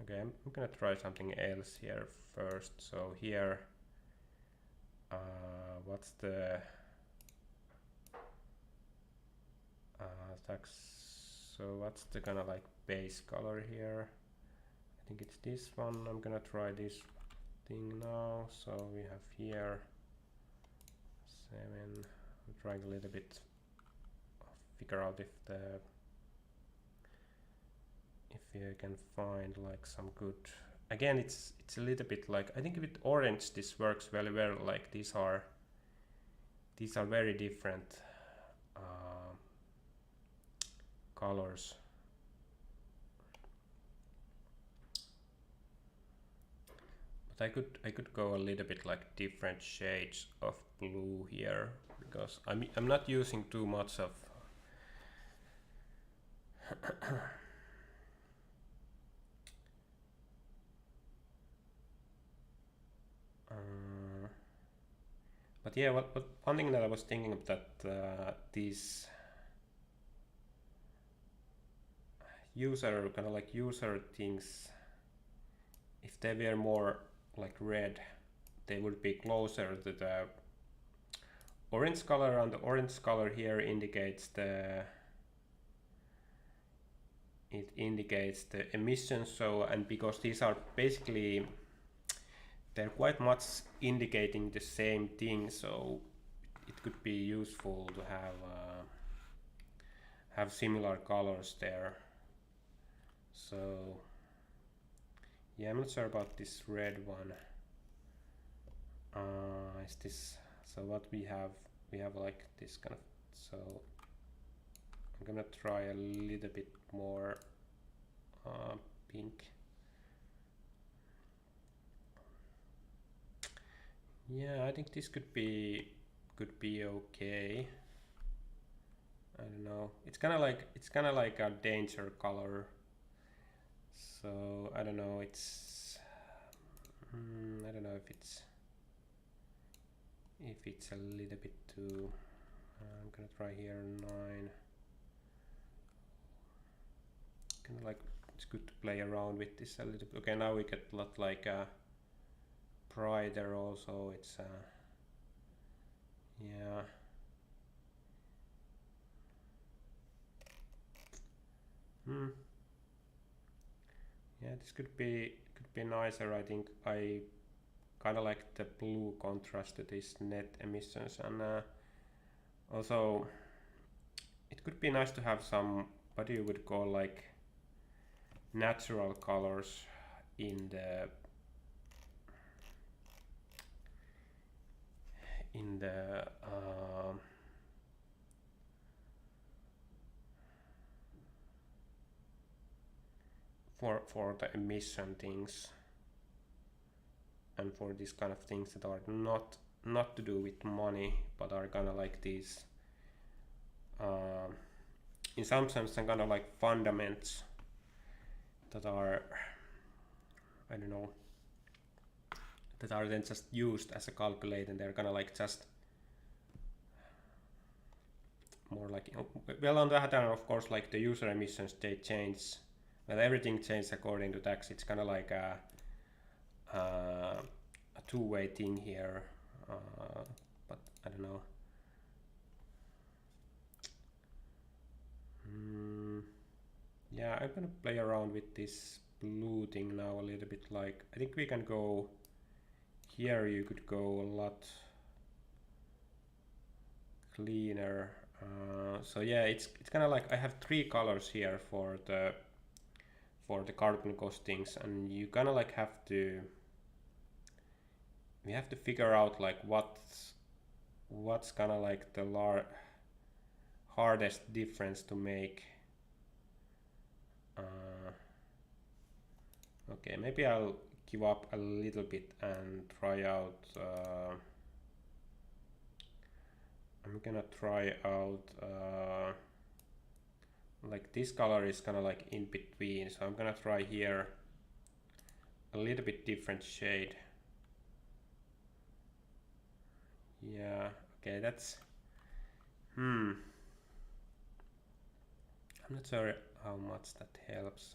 Okay, I'm gonna try something else here first. So here, what's the so what's the kind of like base color here? I think it's this one. I'm gonna try this thing now. So we have here 7. I'm trying a little bit figure out if you can find like some good. Again, it's a little bit like, I think with orange this works very well. Like these are very different colors. But I could go a little bit like different shades of blue here, because I'm not using too much of but yeah, what one thing that I was thinking of that these user kind of like user things, if they were more like red, they would be closer to the orange color, and the orange color here indicates the emissions. So, and because these are basically, they're quite much indicating the same thing, so it could be useful to have similar colors there. So yeah, I'm not sure about this red one. Is this, so what we have like this kind of, so I'm gonna try a little bit more pink. Yeah, I think this could be okay. I don't know. It's kind of like a danger color. So I don't know. It's I don't know if it's a little bit too. I'm gonna try here 9. Kind of like, it's good to play around with this a little bit. Okay, now we get a lot like brighter also. It's yeah. Yeah, this could be nicer. I think I kind of like the blue contrast to this net emissions, and also it could be nice to have some, what you would call like natural colors in the for the emission things, and for these kind of things that are not to do with money, but are kind of like these in some sense some kind of like fundamentals that are, I don't know, that are then just used as a calculator, and they're kind of like just more like, well, on the other hand, of course, like the user emissions, they change, well, everything changes according to tax. It's kind of like a two-way thing here, but I don't know. Yeah, I'm gonna play around with this blue thing now a little bit. Like, I think we can go here. You could go a lot cleaner. So yeah, it's kind of like I have 3 colors here for the carbon costings, and you kind of like we have to figure out like what's kind of like the hardest difference to make. Okay, maybe I'll give up a little bit and try out. I'm gonna try out like this color is kind of like in between, so I'm gonna try here a little bit different shade. Yeah, okay, that's I'm not sure how much that helps.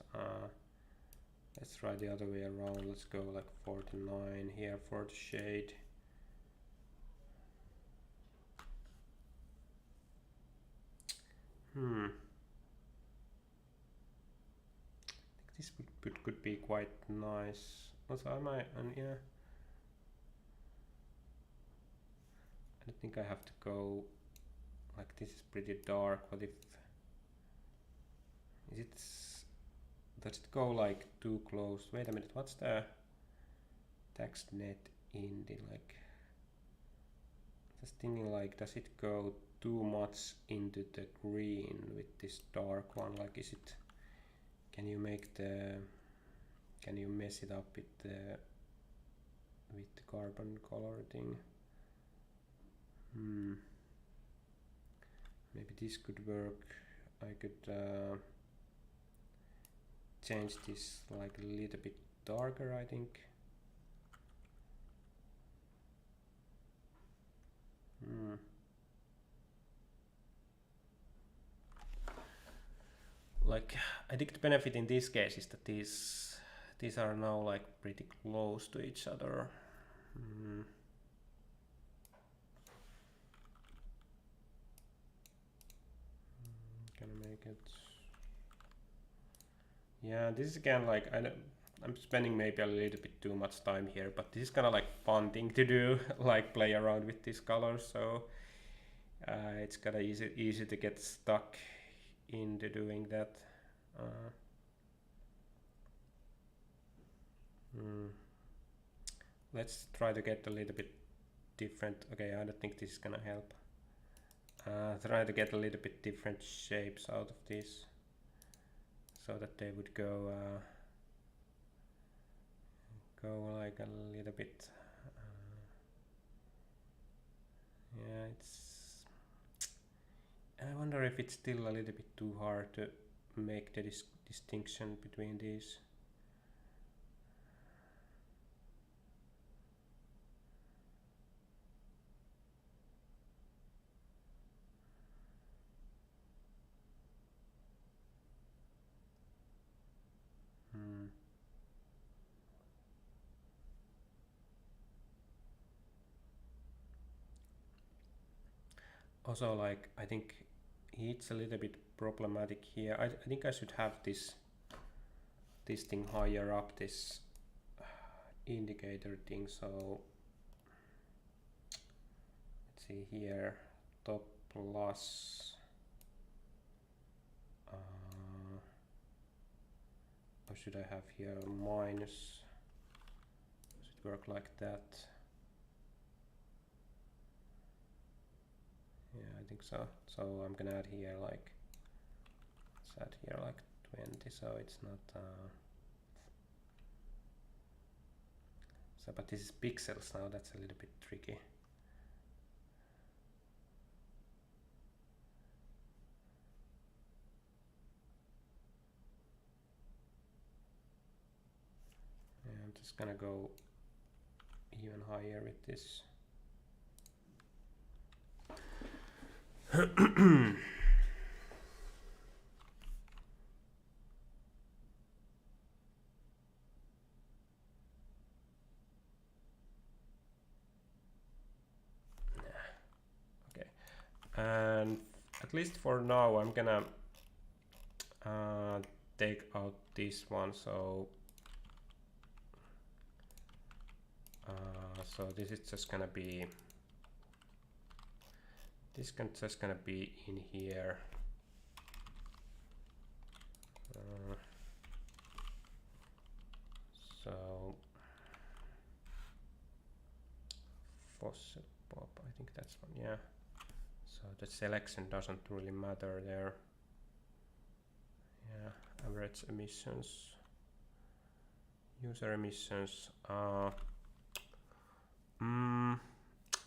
Let's try the other way around. Let's go like 49 here for the shade. I think this could be quite nice. Also, yeah. I don't think I have to go like, this is pretty dark. What if does it go like too close? Wait a minute, what's the tax net indie like? Just thinking like, does it go too much into the green with this dark one? Like, is it, can you mess it up with the carbon color thing? Maybe this could work. I could change this like a little bit darker, I think. Like, I think the benefit in this case is that these are now like pretty close to each other. Gonna make it. Yeah, this is again like, I'm spending maybe a little bit too much time here, but this is kind of like fun thing to do, like play around with these colors. So It's kind of easy to get stuck into doing that. Let's try to get a little bit different. Okay, I don't think this is gonna help. Try to get a little bit different shapes out of this, so that they would go like a little bit. Yeah, it's. I wonder if it's still a little bit too hard to make the distinction between these. Also, like, I think it's a little bit problematic here. I think I should have this thing higher up, this indicator thing. So let's see here, top plus. Or should I have here minus? Does it work like that? Yeah, I think so. So I'm gonna add here like, let's add here like 20, so it's not so, but this is pixels now, that's a little bit tricky. Yeah, I'm just gonna go even higher with this. Okay, and at least for now I'm gonna take out this one, so so this is just gonna be, this can just gonna be in here. So faucet pop, I think that's one, yeah. So the selection doesn't really matter there. Yeah, average emissions, user emissions.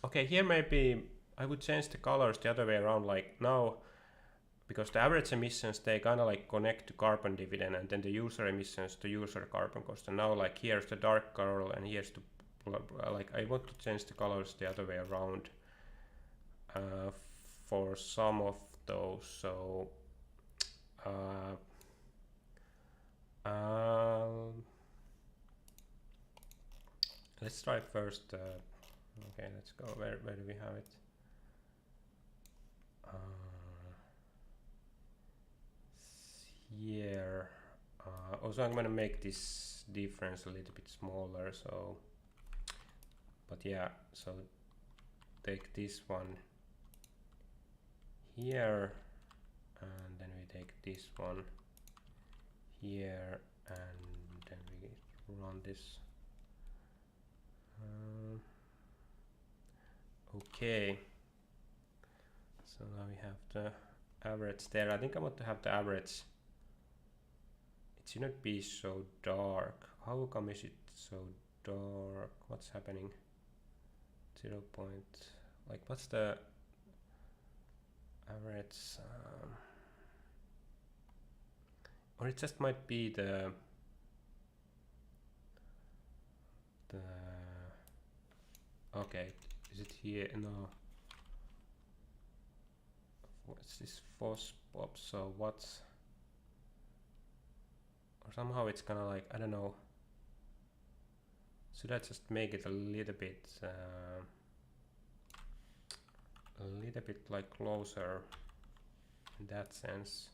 Okay, here maybe I would change the colors the other way around, like now, because the average emissions, they kind of like connect to carbon dividend, and then the user emissions to user carbon cost. And now like here's the dark color and here's the like, I want to change the colors the other way around for some of those. So let's try first. Okay, let's go. Where do we have it? Here. Also, I'm gonna make this difference a little bit smaller. So, but yeah. So take this one here, and then we take this one here, and then we run this. Okay, so now we have the average there. I think I want to have the average, it shouldn't be so dark. How come is it so dark? What's happening? 0 point, like what's the average? Or it just might be the okay, is it here? No. What's this FOSS pop? So what's, or somehow it's kind of like, I don't know. Should I just make it a little bit like closer in that sense?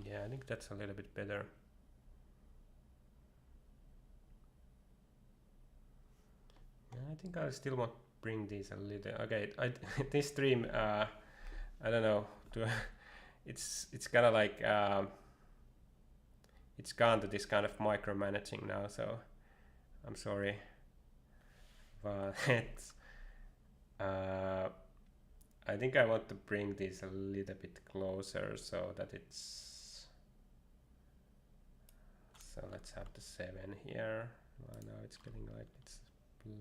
Yeah, I think that's a little bit better. I think I still want to bring these a little. Okay, this stream, I don't know. It's kind of like it's gone to this kind of micromanaging now. So I'm sorry, but I think I want to bring this a little bit closer so that it's. So let's have the 7 here. Well, now it's getting like it's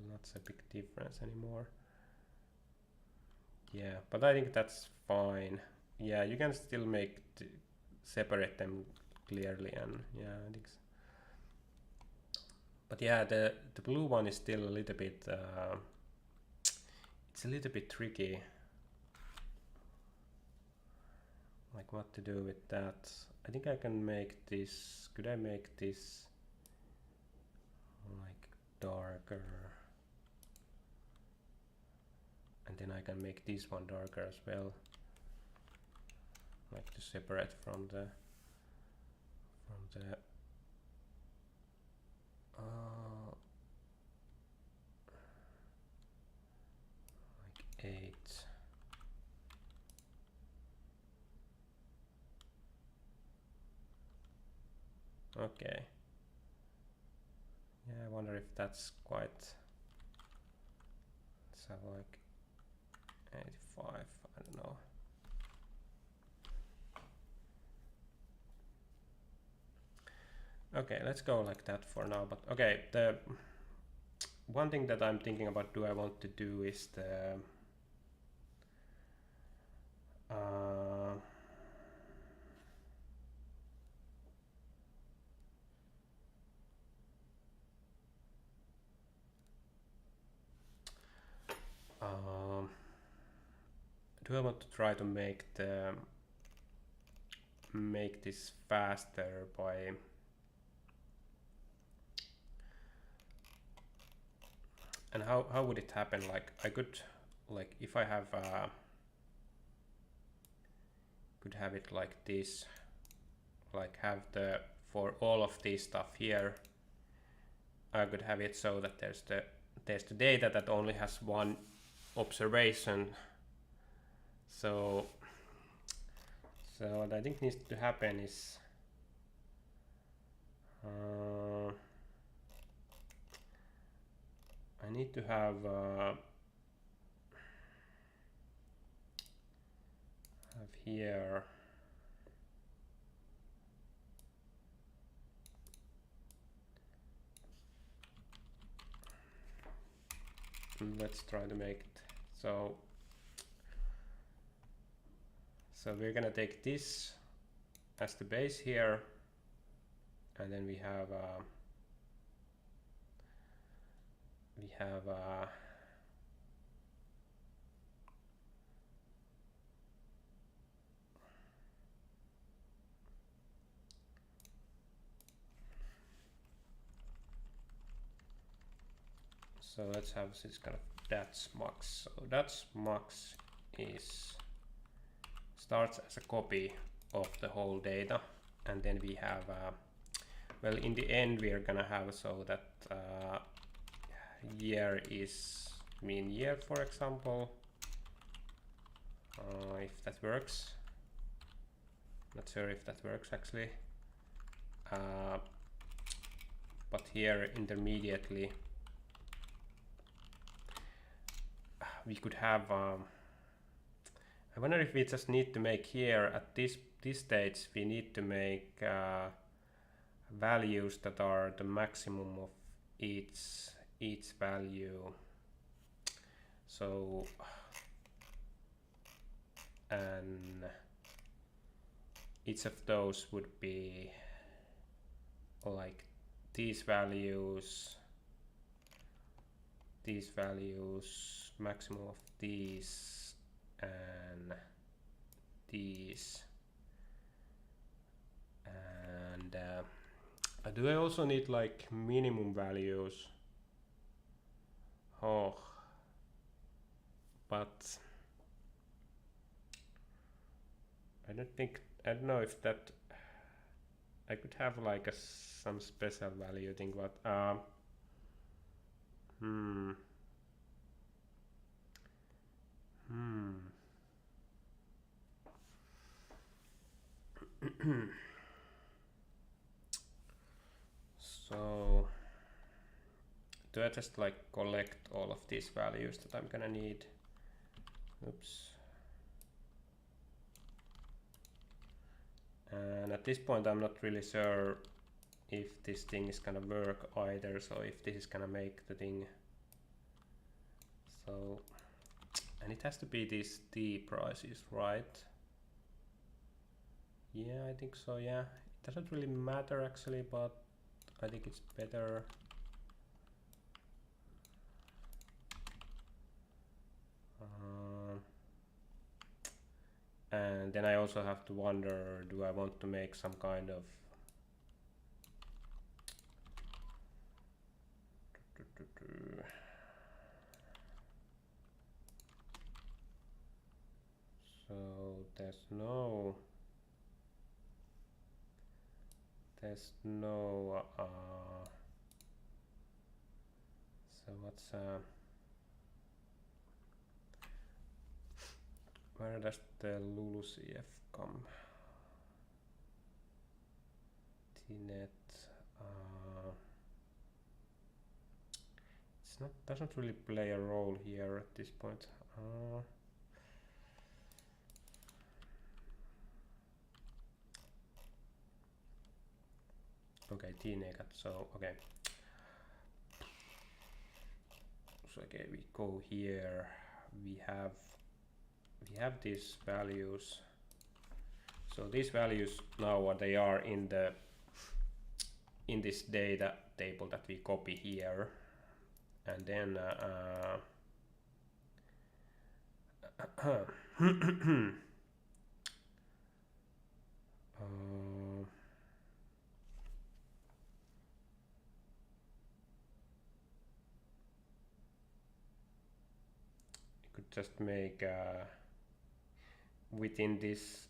not a big difference anymore. Yeah, but I think that's fine. Yeah, you can still separate them clearly, and yeah, I think so. But yeah, the blue one is still a little bit it's a little bit tricky, like what to do with that. I think I can make this. Could I make this like darker? And then I can make this one darker as well, like to separate from the like 8. Okay. Yeah, I wonder if that's quite. So like 85. I don't know. Okay, let's go like that for now. But okay, the one thing that I'm thinking about do I want to do is the do I want to try to make this faster by and how would it happen? Like I could like if I have could have it like this, like have for all of this stuff here, I could have it so that there's the data that only has one observation. So what I think needs to happen is I need to have here let's try to make it so we're gonna take this as the base here, and then we have so let's have this kind of that's max. So that's max is starts as a copy of the whole data, and then we have well in the end we are gonna have so that year is mean year, for example, if that works. Not sure if that works actually, but here intermediately we could have I wonder if we just need to make here at this stage we need to make values that are the maximum of each value. So and each of those would be like these values, maximum of these, and these, and do I also need like minimum values? Oh, but I don't know if that I could have like some special value thing, but So do I just like collect all of these values that I'm gonna need? Oops. And at this point I'm not really sure if this thing is gonna work either, so if this is gonna make the thing. So, and it has to be these T prices, right? Yeah, I think so, yeah. It doesn't really matter actually, but I think it's better. And then I also have to wonder, do I want to make some kind of so there's no so what's where does the LuluCF come? Tnet. It's not, doesn't really play a role here at this point. Okay, Tnegat. So okay. So okay, we go here. We have these values. So these values now they are in this data table that we copy here, and then you could just make within this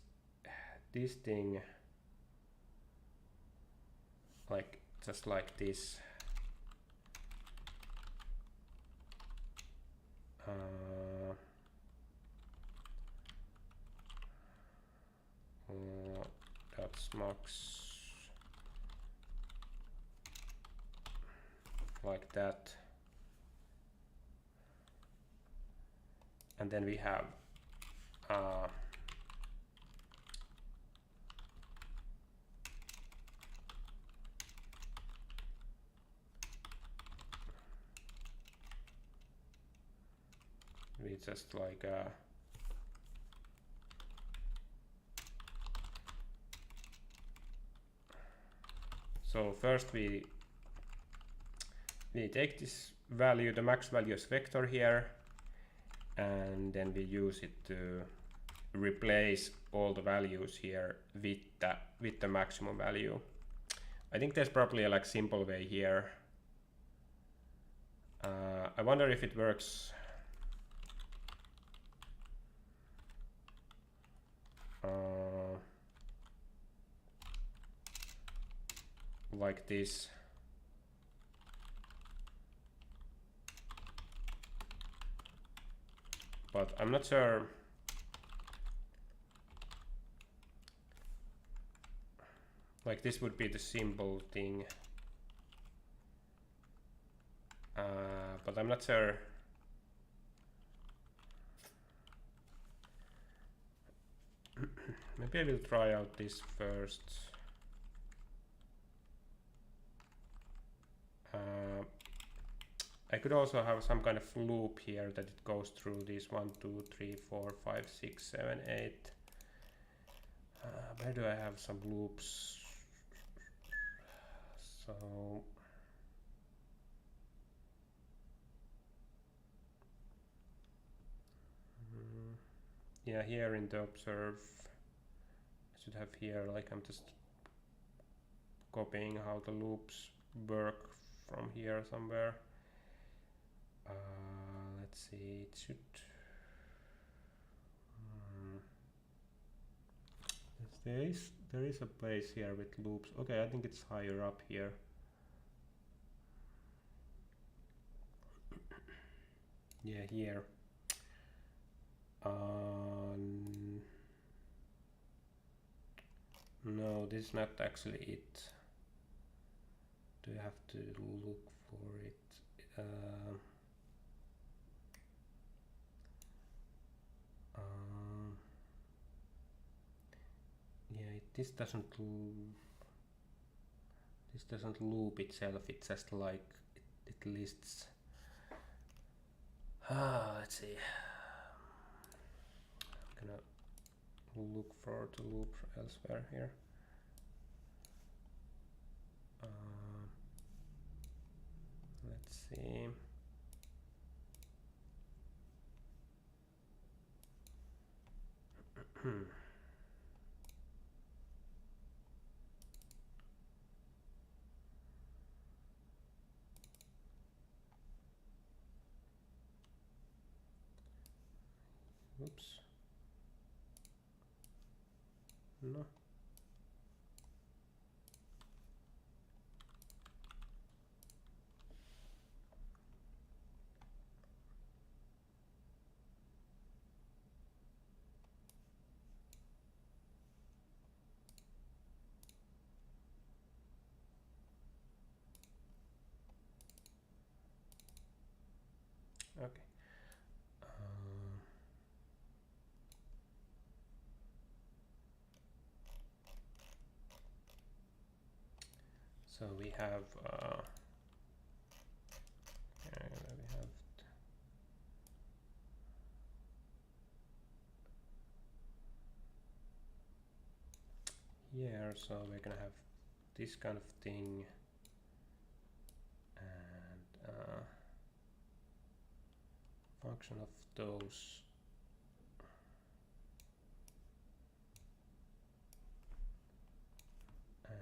thing, like just like this. That's max like that, and then we have we just like so first we take this value, the max values vector here, and then we use it to replace all the values here with the maximum value. I think there's probably a like simple way here. I wonder if it works. Like this. But I'm not sure. Like this would be the simple thing. But I'm not sure. Maybe I will try out this first. I could also have some kind of loop here that it goes through these 1, 2, 3, 4, 5, 6, 7, 8. Where do I have some loops? So yeah, here in the observe, I should have here, like I'm just copying how the loops work from here somewhere. Let's see, it should. Yes, there is a place here with loops. Okay, I think it's higher up here. Yeah, here. No, this is not actually it. Do you have to look for it? Yeah, this doesn't loop itself. It just like it lists. Let's see. I'm gonna look for the loop elsewhere here. Let's see. Oops. No. Okay. So we have here, so we're gonna have this kind of thing, and function of those. And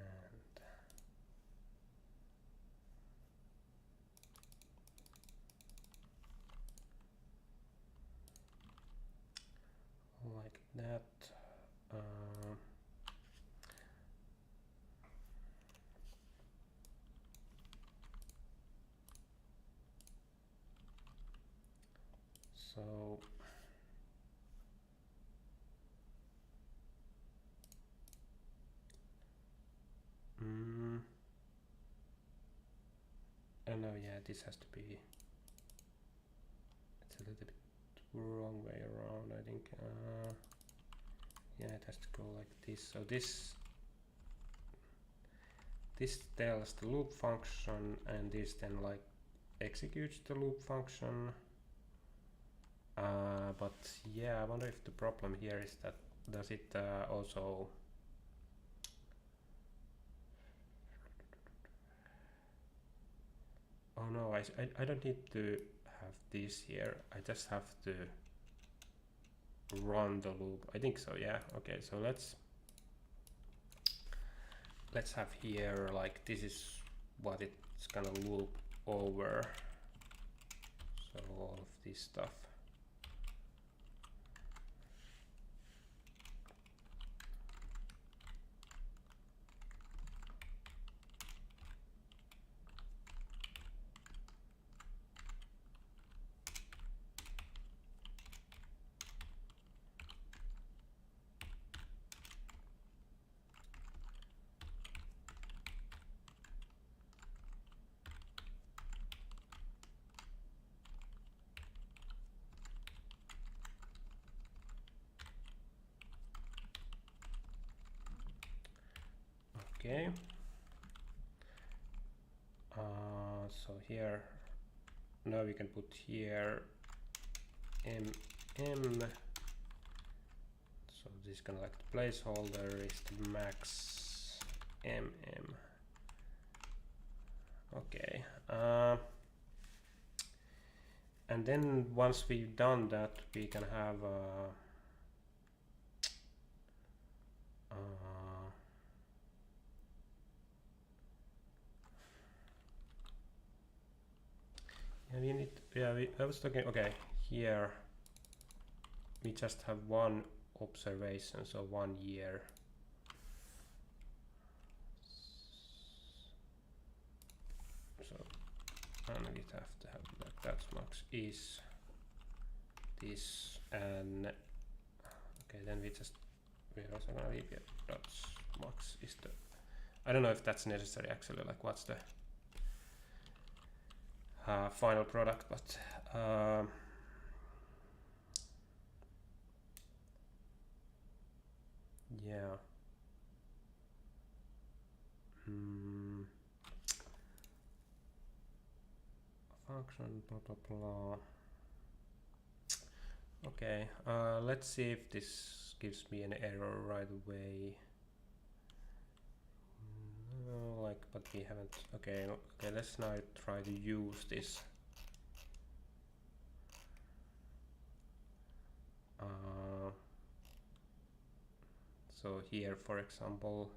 like that. So oh no, yeah, this has to be. It's a little bit wrong way around, I think. Yeah, it has to go like this. So this tells the loop function, and this then like executes the loop function. But yeah, I wonder if the problem here is that does it also oh no, I don't need to have this here. I just have to run the loop. I think so, yeah. Okay, so let's have here like this is what it's gonna loop over. So all of this stuff. Okay. So here now we can put here mm. So this is kind of like the placeholder is the max mm. Okay. And then once we've done that, we can have yeah, we need. Yeah, I was talking. Okay, here we just have one observation, so 1 year. So and we have to have that max is this, and okay, then we're also gonna leave here dots max is the, I don't know if that's necessary actually, like what's the final product, but yeah. Function blah blah blah. Okay, let's see if this gives me an error right away. No, like, but we haven't. Okay, okay. Let's now try to use this. So here, for example,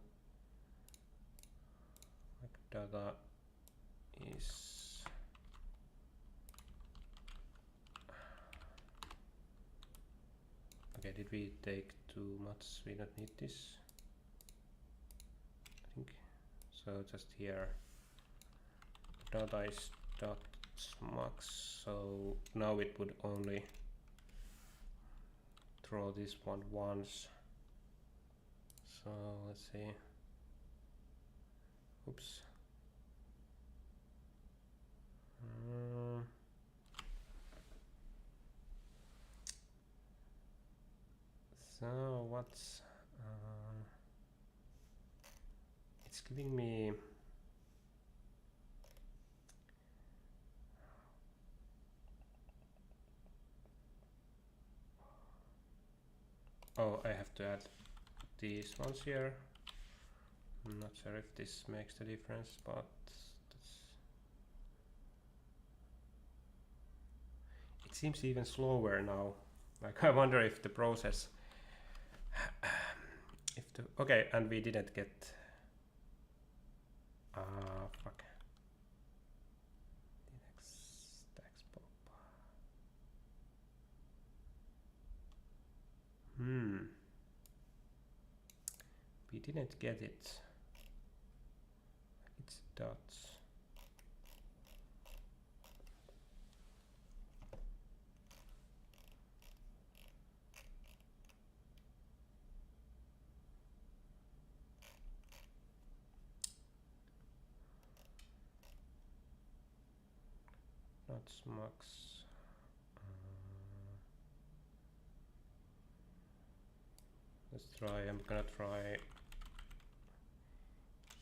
like data is okay. Did we take too much? We don't need this, I think. So just here, data is dot max. So now it would only throw this one once. So let's see. Oops. So what's it's giving me oh, I have to add these ones here. I'm not sure if this makes the difference, but it seems even slower now. Like I wonder if the process if the okay, and we didn't get fuck. We didn't get it. It's dots. Dots max. Let's try. I'm gonna try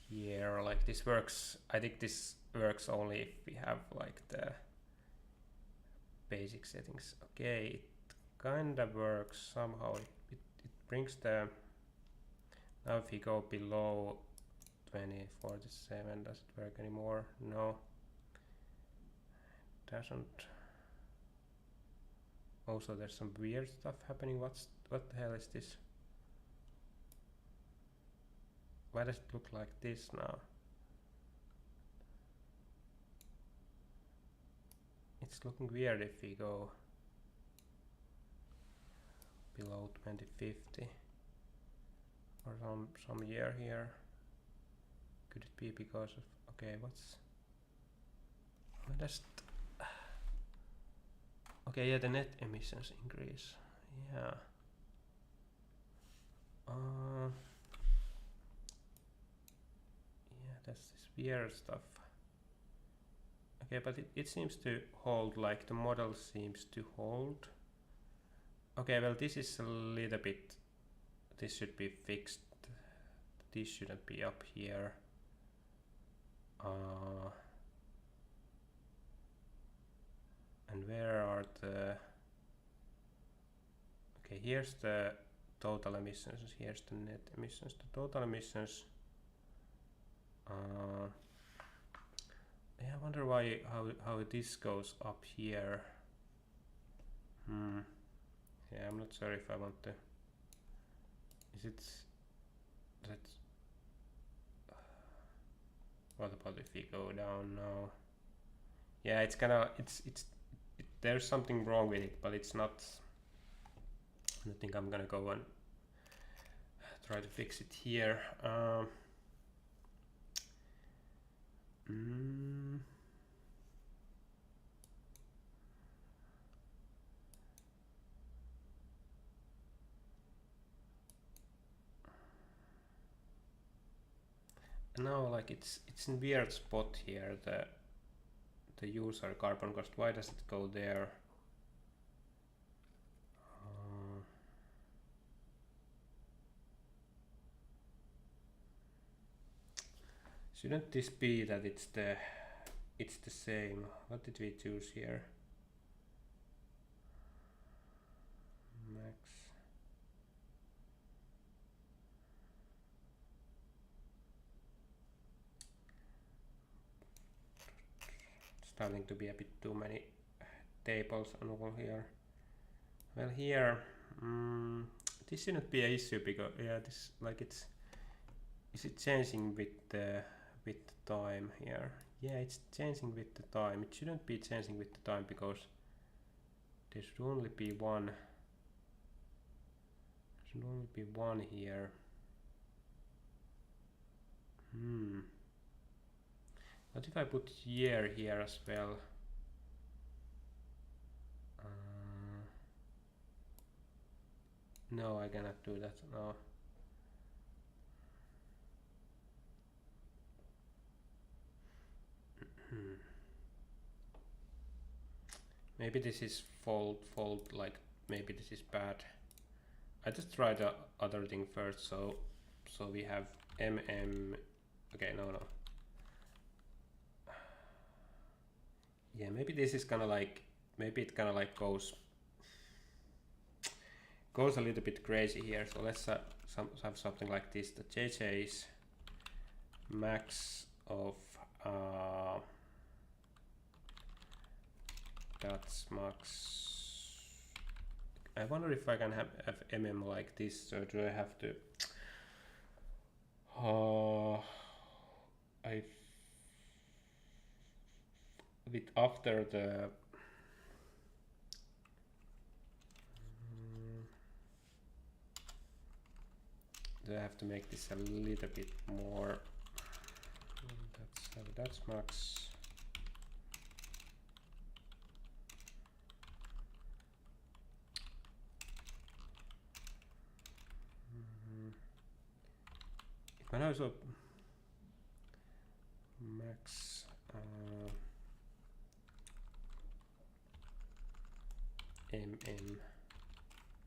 here. Like this works. I think this works only if we have like the basic settings. Okay, it kind of works somehow. It brings the. Now if we go below 2047, does it work anymore? No. It doesn't. Also, there's some weird stuff happening. What the hell is this? Why does it look like this now? It's looking weird if we go below 2050 or some year here. Could it be because of okay? What's just okay? Yeah, the net emissions increase. Yeah. Yeah, that's this weird stuff. Okay, but it seems to hold, like the model seems to hold. Okay, well this is a little bit, this should be fixed. This shouldn't be up here. And where are the, okay, here's the total emissions, here's the net emissions, the total emissions. Yeah, I wonder why how this goes up here. Yeah, I'm not sure if I want to. Is it that? What about if we go down now? Yeah, it's kind of there's something wrong with it, but it's not. I think I'm gonna go and try to fix it here. now like it's in weird spot here, the user carbon cost. Why does it go there? Shouldn't this be that it's the same? What did we choose here? Max. Starting to be a bit too many tables on all here. Well, here this shouldn't be an issue because this like is it changing with the time here? Yeah, it's changing with the time. It shouldn't be changing with the time because there should only be one. There should only be one here. What if I put year here as well? No, I cannot do that. No. Maybe this is fault, like maybe this is bad. I just try the other thing first. So we have okay, no. Yeah, maybe this is kind of like, maybe it kind of like goes a little bit crazy here. So let's have something like this. The JJ is max of that's max. I wonder if I can have mm like this. So do I have to with after the do I have to make this a little bit more? That's max. It can also max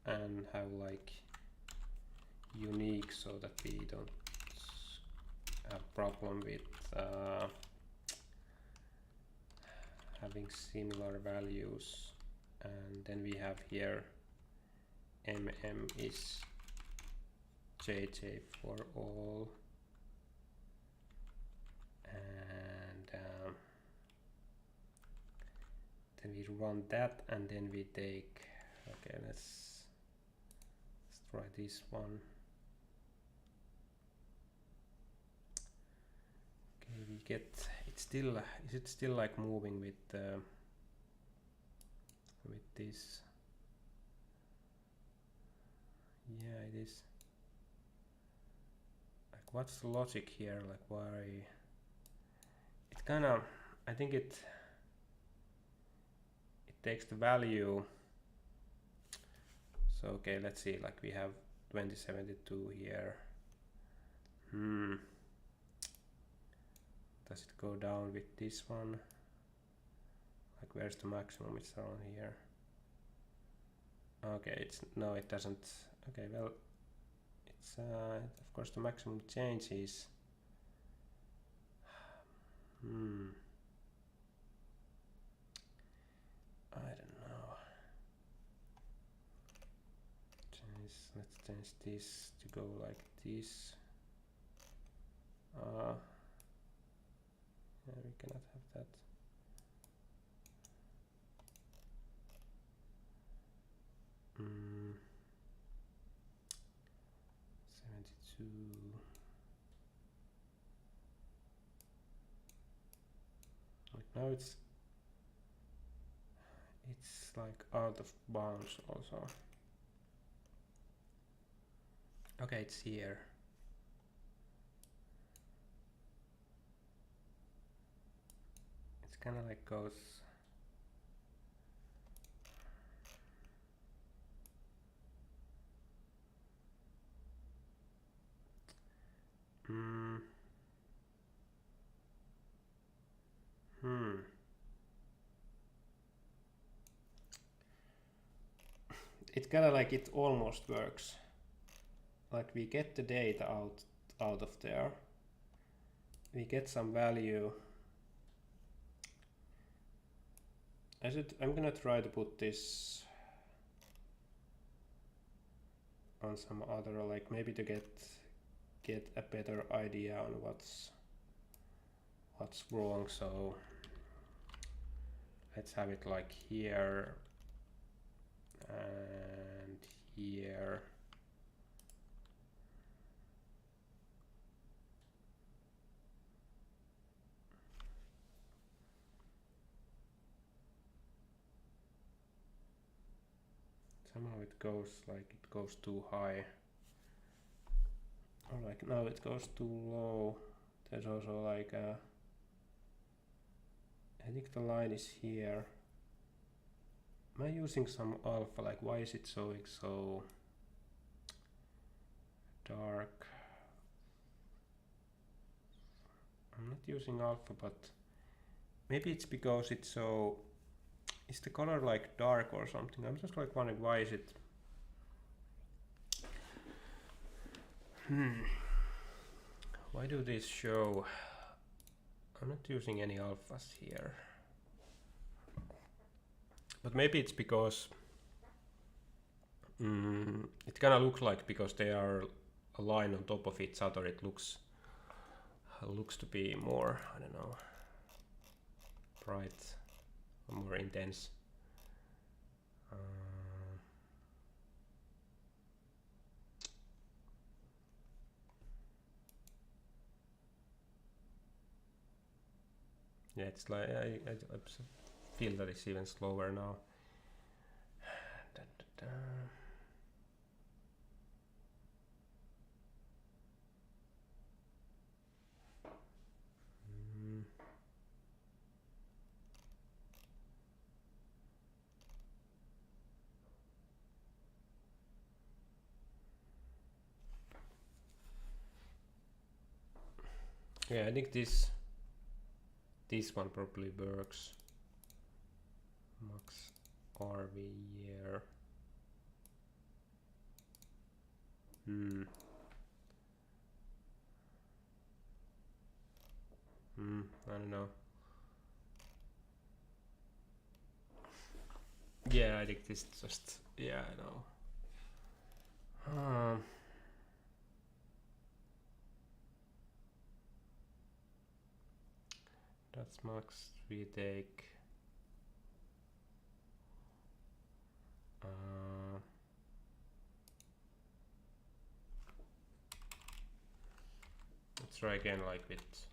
and have like unique so that we don't have problem with having similar values. And then we have here is JJ for all, and then we run that, and then we take, okay, let's try this one. Okay, we get, it's still, is it still like moving with this? Yeah, it is. Like, what's the logic here? Like, why? It kind of, I think it takes the value. So okay, let's see. Like we have 2072 here. Does it go down with this one? Like, where's the maximum? It's around here. Okay, it's no, it doesn't. Okay, well, it's of course the maximum changes. I don't know. Let's change this to go like this. Yeah, we cannot have that. Mm. 72. Like now it's like out of bounds also. Okay, it's here. It's kind of like goes. It kind of like it almost works. Like we get the data out of there. We get some value. I'm gonna try to put this on some other, like maybe to get a better idea on what's wrong. So let's have it like here and here. Somehow it goes too high. Or like now it goes too low. There's also like a, I think the line is here. Am I using some alpha? Like why is it showing so dark? I'm not using alpha, but maybe it's because it's so, is the color like dark or something? I'm just like wondering why is it. Why do these show? I'm not using any alphas here. But maybe it's because it kind of looks like, because they are a line on top of each other, it looks to be more, I don't know, bright or more intense. Yeah, it's like I feel that it's even slower now. Yeah, I think this one probably works. Max RV year. I don't know. Yeah, I think this just, yeah, I know. That's max retake. Let's try again, like with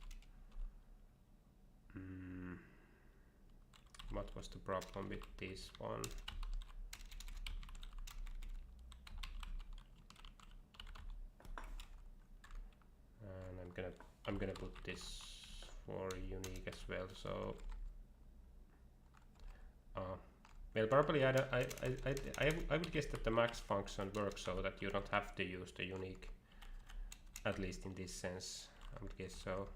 what was the problem with this one? And I'm gonna put this for unique as well. So well, probably I would guess that the max function works so that you don't have to use the unique, at least in this sense. I would guess so.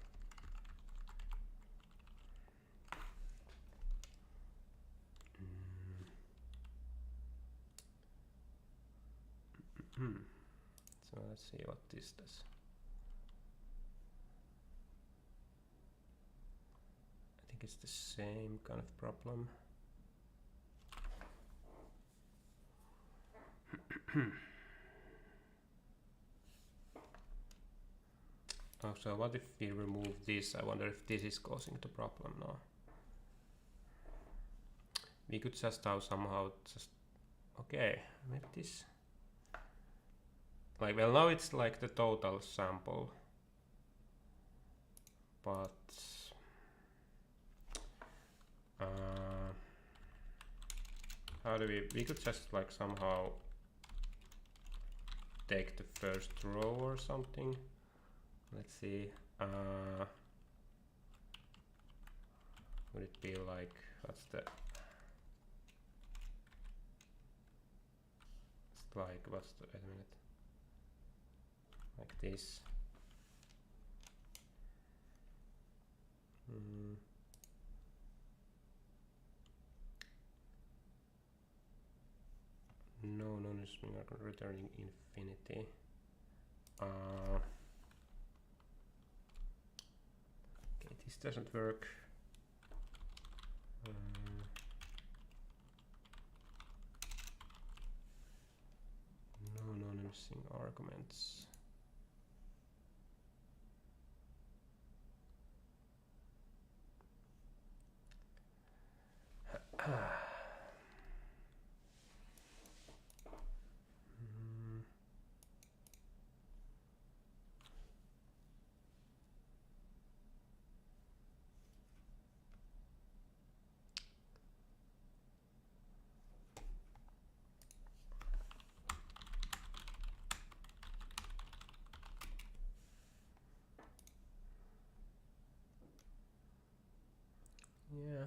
So let's see what this does. I think it's the same kind of problem. Oh, so what if we remove this? I wonder if this is causing the problem now. We could just somehow just, okay, maybe this, like, well, now it's like the total sample, but how do we could just like somehow take the first row or something. Let's see, would it be like, what's the, it's like, what's the, wait a minute, like this. continuous string are returning infinity. Okay, this doesn't work. No non-missing arguments. Yeah,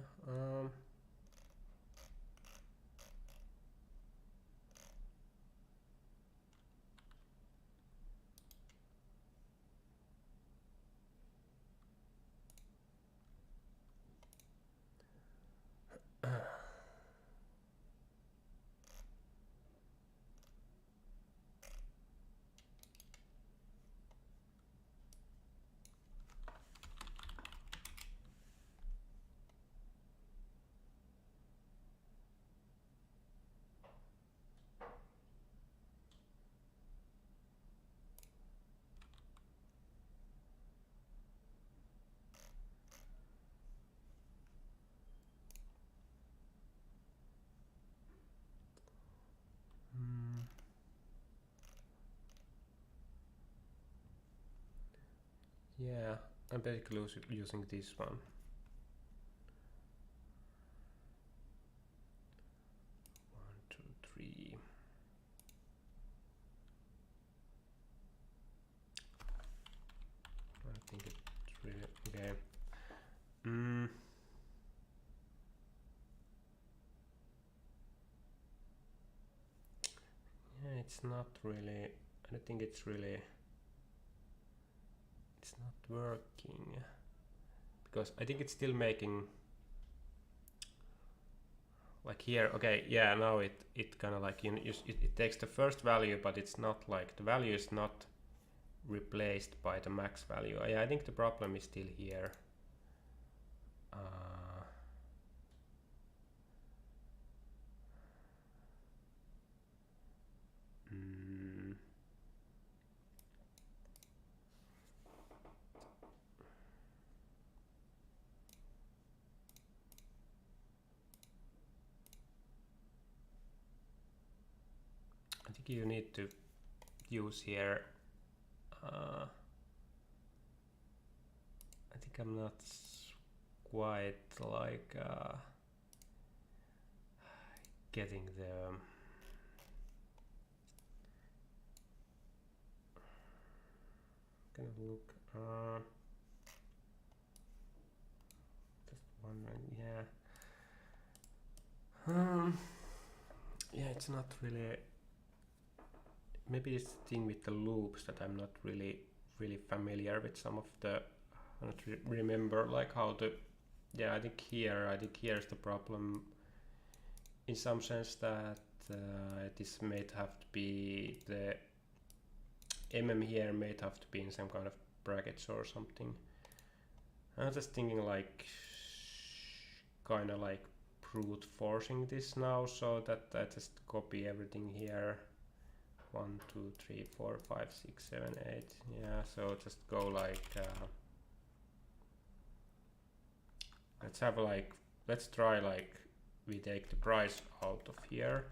yeah, I'm basically using this one. 1, 2, 3. I think it's really okay. Yeah, it's not really. I don't think it's really. It's not working because I think it's still making. Like here, okay, yeah, now it kind of like it takes the first value, but it's not like the value is not replaced by the max value. I think the problem is still here. I think you need to use here. I think I'm not quite like getting the. Gonna look. Just wondering, yeah. Yeah, it's not really. Maybe it's the thing with the loops that I'm not really familiar with some of the. I don't remember like how to. Yeah, I think here's the problem. In some sense that this may have to be the here may have to be in some kind of brackets or something. I'm just thinking like kind of like brute forcing this now so that I just copy everything here. 1, 2, 3, 4, 5, 6, 7, 8. Yeah, so just go like let's try like we take the price out of here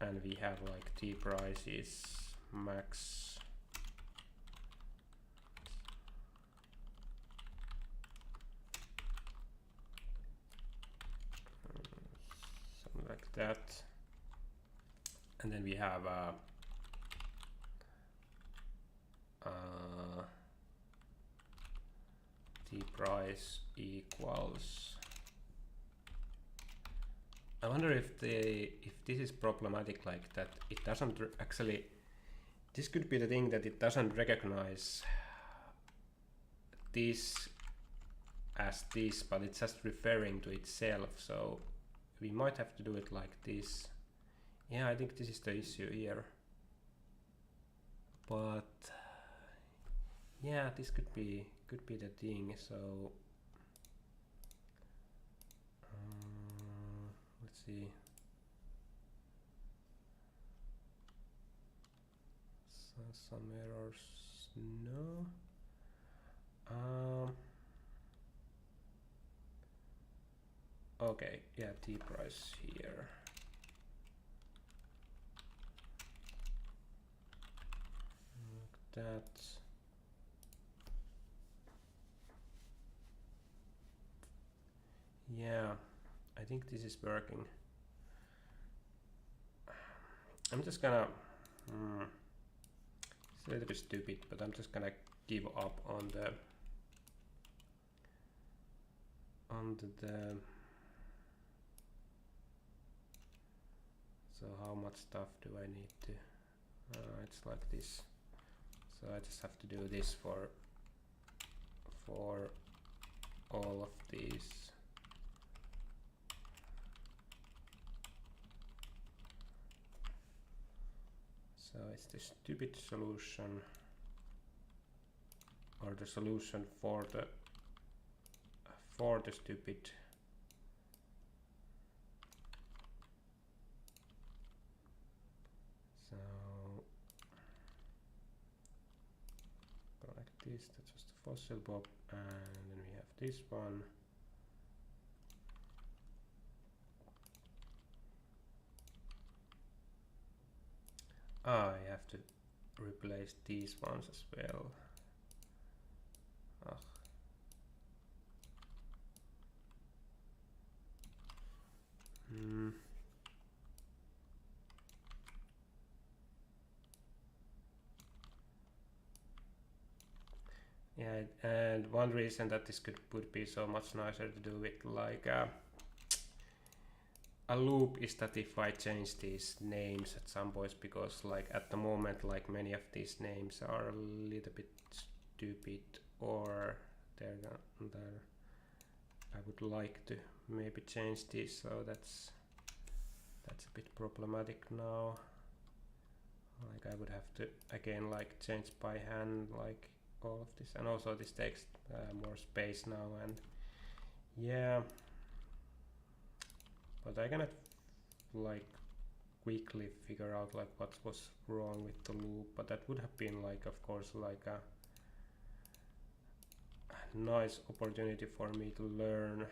and we have like t price is max something like that, and then we have t price equals. I wonder if this is problematic like that it doesn't actually. This could be the thing that it doesn't recognize this as this, but it's just referring to itself. So we might have to do it like this Yeah, I think this is the issue here. But yeah, this could be the thing. So let's see. So some errors. No. Okay, yeah, T price here. Like that. Yeah, I think this is working. I'm just gonna. It's a little bit stupid, but I'm just gonna give up on the. So how much stuff do I need to? It's like this. So I just have to do this for all of these. So it's the stupid solution, or the solution for the stupid. So go like this. That's just the fossil bob, and then we have this one. I have to replace these ones as well. Ugh. Yeah, and one reason that this would be so much nicer to do with like a loop is that if I change these names at some points, because like at the moment, like many of these names are a little bit stupid, or they're I would like to maybe change these, so that's a bit problematic now. Like I would have to again like change by hand like all of this, and also this takes more space now, and yeah, but I cannot like quickly figure out like what was wrong with the loop, but that would have been like, of course, like a nice opportunity for me to learn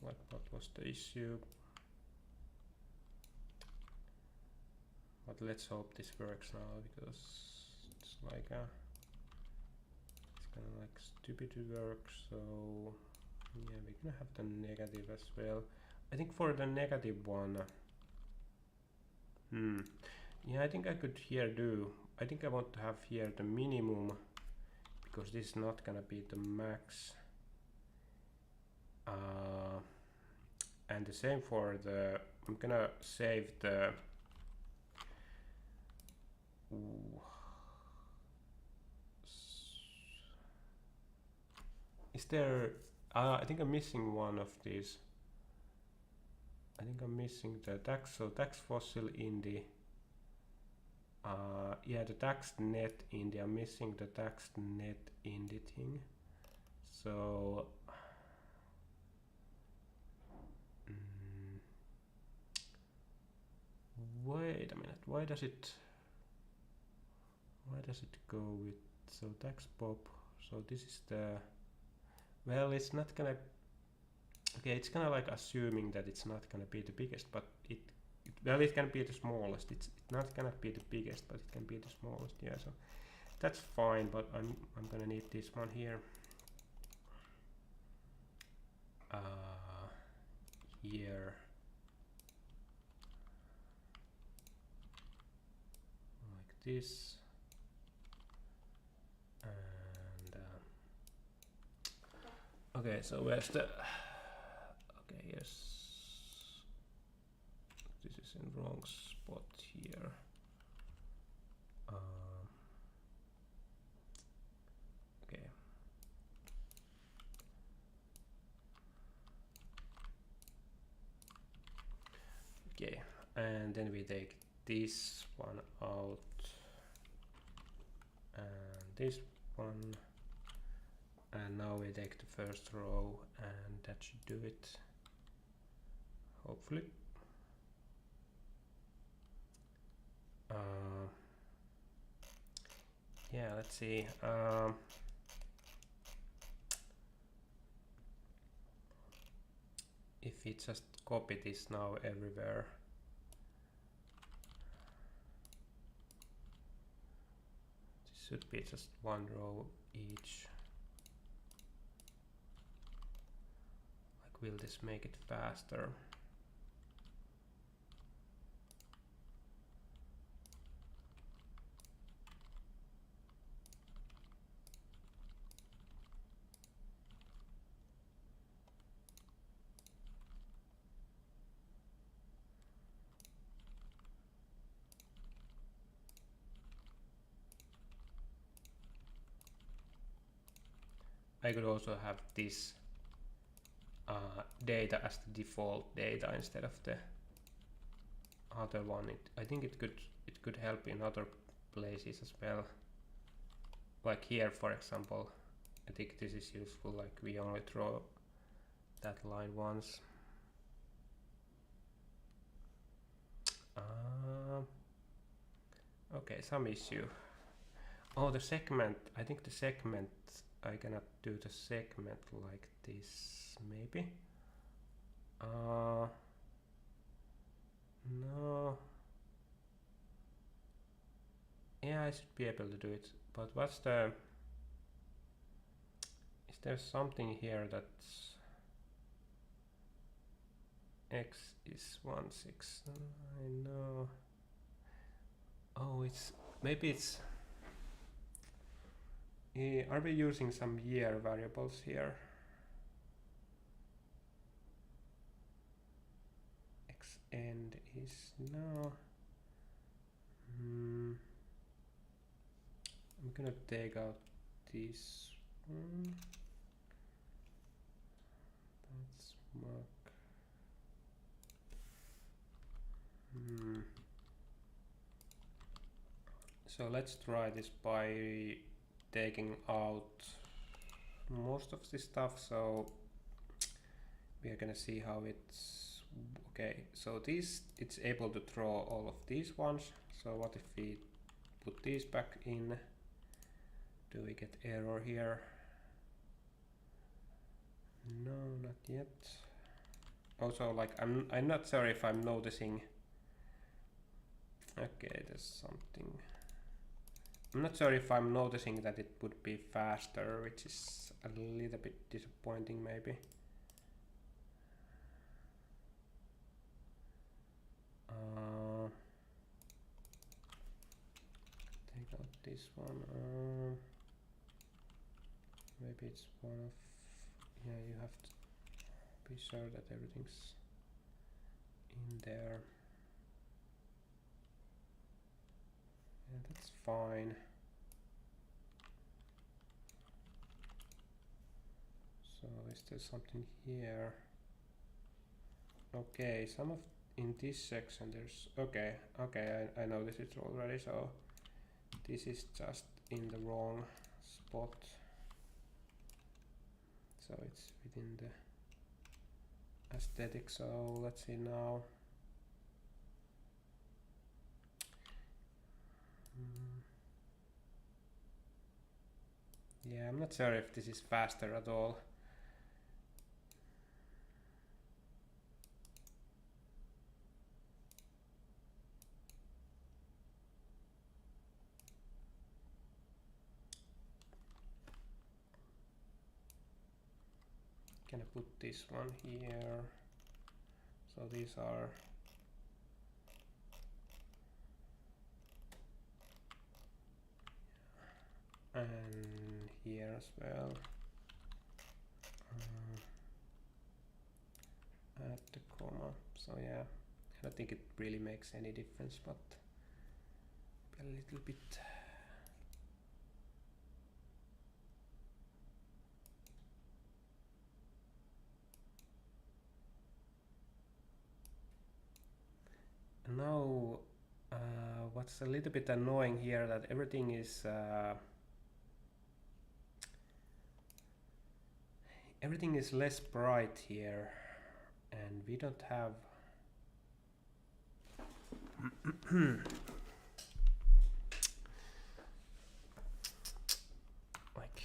like what was the issue. But let's hope this works now, because it's like it's kind of like stupid to work. So yeah, we're gonna have the negative as well. I think for the negative one, yeah, I think I could here do. I think I want to have here the minimum, because this is not gonna be the max. And the same for the. I'm gonna save the. Is there? I think I'm missing one of these. I think I'm missing the tax. So tax fossil in the. Yeah, the tax net in the. I'm missing the tax net in the thing. So. Wait a minute. Why does it go with so tax pop? So this is the. Well, it's not gonna. Okay, it's kind of like assuming that it's not gonna be the biggest, but it can be the smallest. It's not gonna be the biggest, but it can be the smallest. Yeah, so that's fine. But I'm gonna need this one here. Here. Like this. And okay, so where's the. Okay, yes. This is in wrong spot here. Okay. Okay, and then we take this one out and this one, and now we take the first row, and that should do it, hopefully. Yeah, let's see. If we just copy this now everywhere, this should be just one row each. Like, will this make it faster? I could also have this data as the default data instead of the other one. I think it could help in other places as well. Like here, for example, I think this is useful. Like, we only draw that line once. Okay, some issue. Oh, the segment. I think the segment, I cannot do the segment like this, maybe. No. Yeah, I should be able to do it. But what's the... Is there something here that's... X is 169, no. Oh, it's... Maybe it's... Are we using some year variables here? X end is no. I'm gonna take out this one. That's mark. So let's try this by taking out most of this stuff. So we are gonna see how it's okay. So this, it's able to draw all of these ones. So what if we put these back in? Do we get error here? No, not yet. Also, like, I'm not sure if I'm noticing. Okay, there's something. I'm not sure if I'm noticing that it would be faster, which is a little bit disappointing maybe. Take out this one. Maybe it's one of... Yeah, you have to be sure that everything's in there. Yeah, that's fine. So is there something here? Okay, some of in this section there's... Okay, I know this is already, so this is just in the wrong spot. So it's within the aesthetic. So let's see now. Yeah, I'm not sure if this is faster at all. Can I put this one here? So these are... And here as well. Add the comma. So yeah, I don't think it really makes any difference, but a little bit. now what's a little bit annoying here that everything is less bright here, and we don't have like,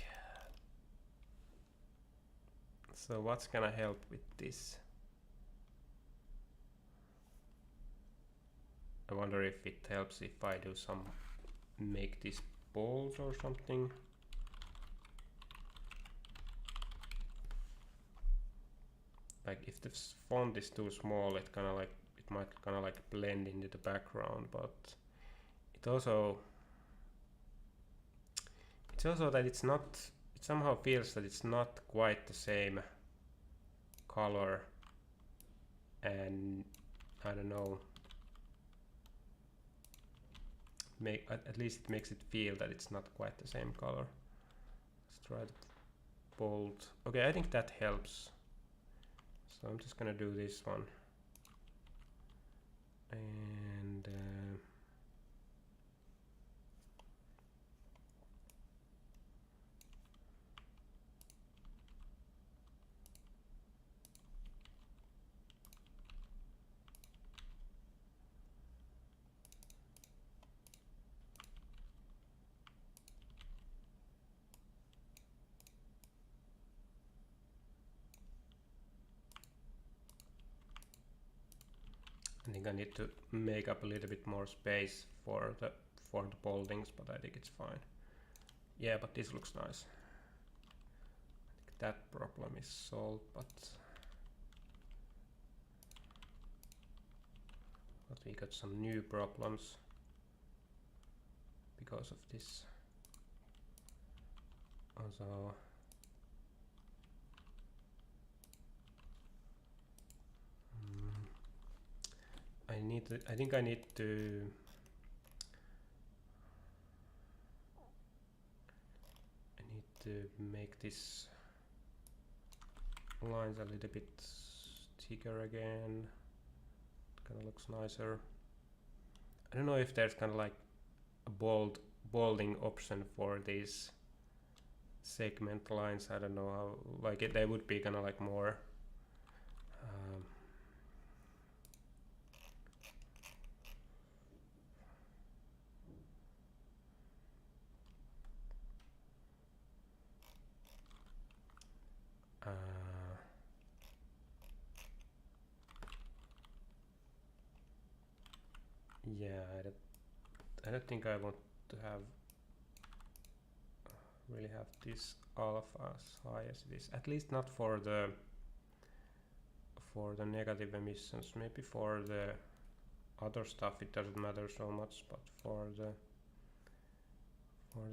so what's gonna help with this? I wonder if it helps if I do some, make this bold or something. Like if the font is too small, it kind of like, it might kind of like blend into the background, but it also that it's not, it somehow feels that it's not quite the same color, and I don't know, at least it makes it feel that it's not quite the same color. Let's try the bold. Okay, I think that helps. So I'm just gonna do this one, and I think I need to make up a little bit more space for the boldings, but I think it's fine. Yeah, but this looks nice. I think that problem is solved, but we got some new problems because of this. Also, I think I need to make this lines a little bit thicker again. Kind of looks nicer. I don't know if there's kind of like a bolding option for these segment lines. I don't know how, like they would be kind of like more yeah, I don't think I want to have really have this alpha as high as it is. At least not for the negative emissions. Maybe for the other stuff it doesn't matter so much, but for the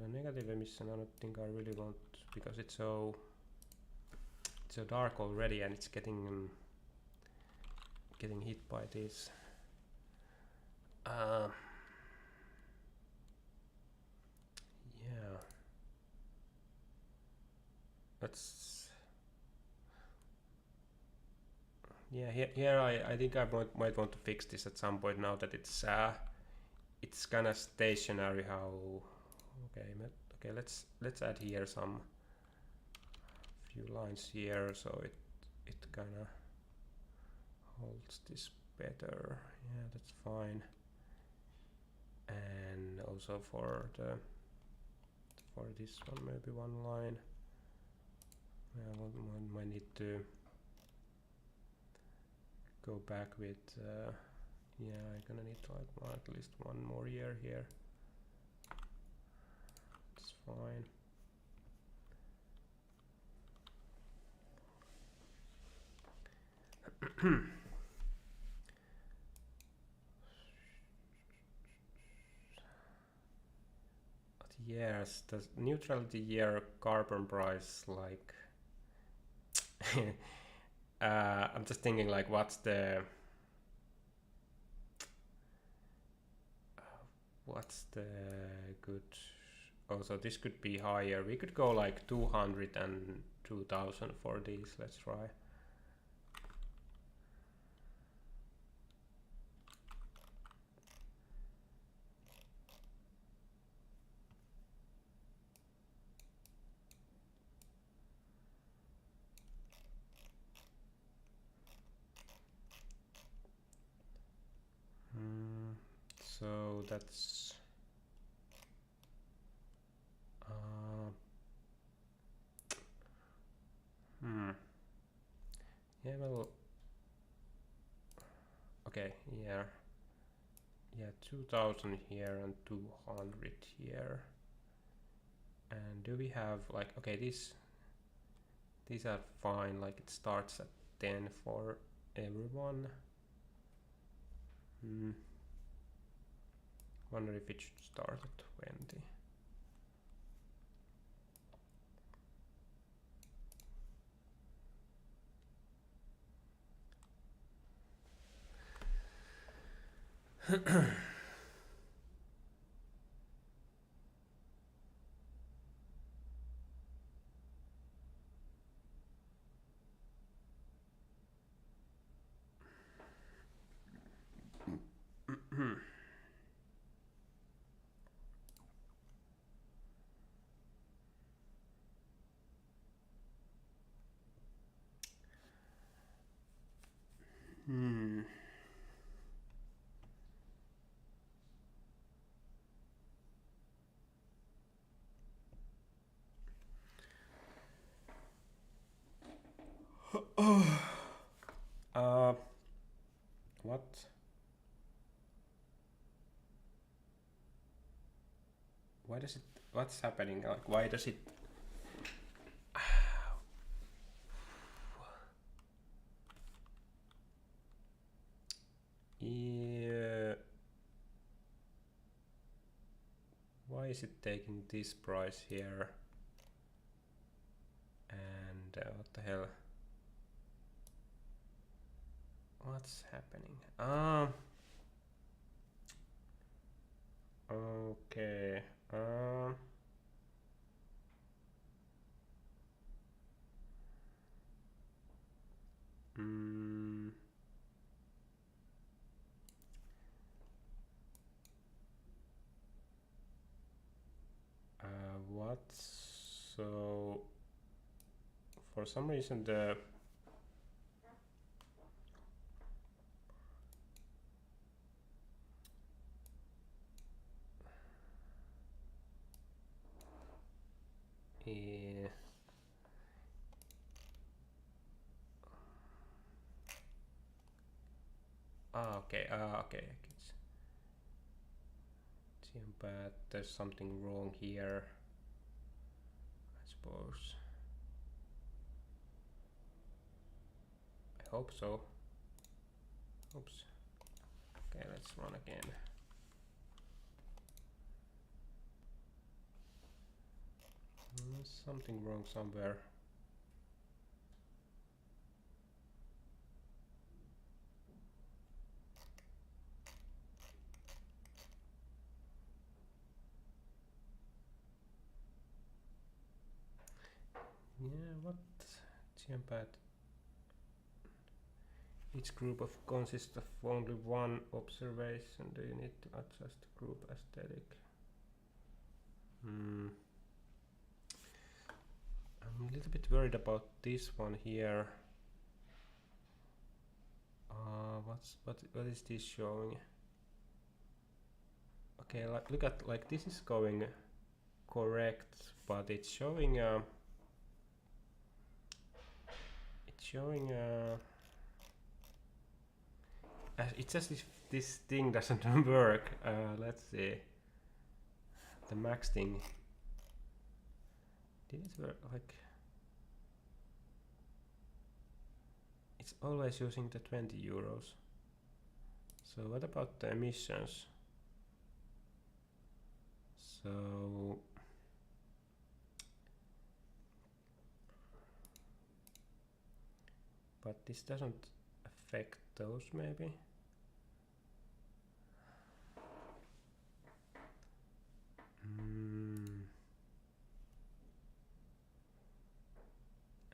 negative emission I don't think I really want, because it's so dark already and it's getting hit by this. Yeah, let's. Yeah, here I think I might want to fix this at some point now that it's kind of stationary. How? Okay, let's add here some few lines here so it kind of holds this better. Yeah, that's fine. And also for this one, maybe one line. Yeah, one might need to go back with. Yeah, I'm gonna need like at least one more year here. It's fine. Yes, the neutrality year carbon price, like I'm just thinking like what's the good, also this could be higher. We could go like 200 and 2000 for these. Let's try. that's yeah, well, okay, yeah, 2000 here and 200 here. And do we have like, okay, these are fine, like it starts at 10 for everyone. Wonder if it should start at 20. What? Why does it, what's happening? Like, why does it? Yeah. Why is it taking this price here? And what the hell? What's happening? Okay. What? So for some reason the okay, okay, it's bad. There's something wrong here, I suppose. I hope so. Oops. Okay, let's run again. There's something wrong somewhere. Yeah, what? Bad. Each group of consists of only one observation. Do you need to adjust the group aesthetic? I'm a little bit worried about this one here. What is this showing? Okay, like look at, like, this is going correct, but it's showing it's as if this thing doesn't work. Let's see. The max thing. Did it work? Like, it's always using the 20 euros. So what about the emissions? So but this doesn't affect those, maybe.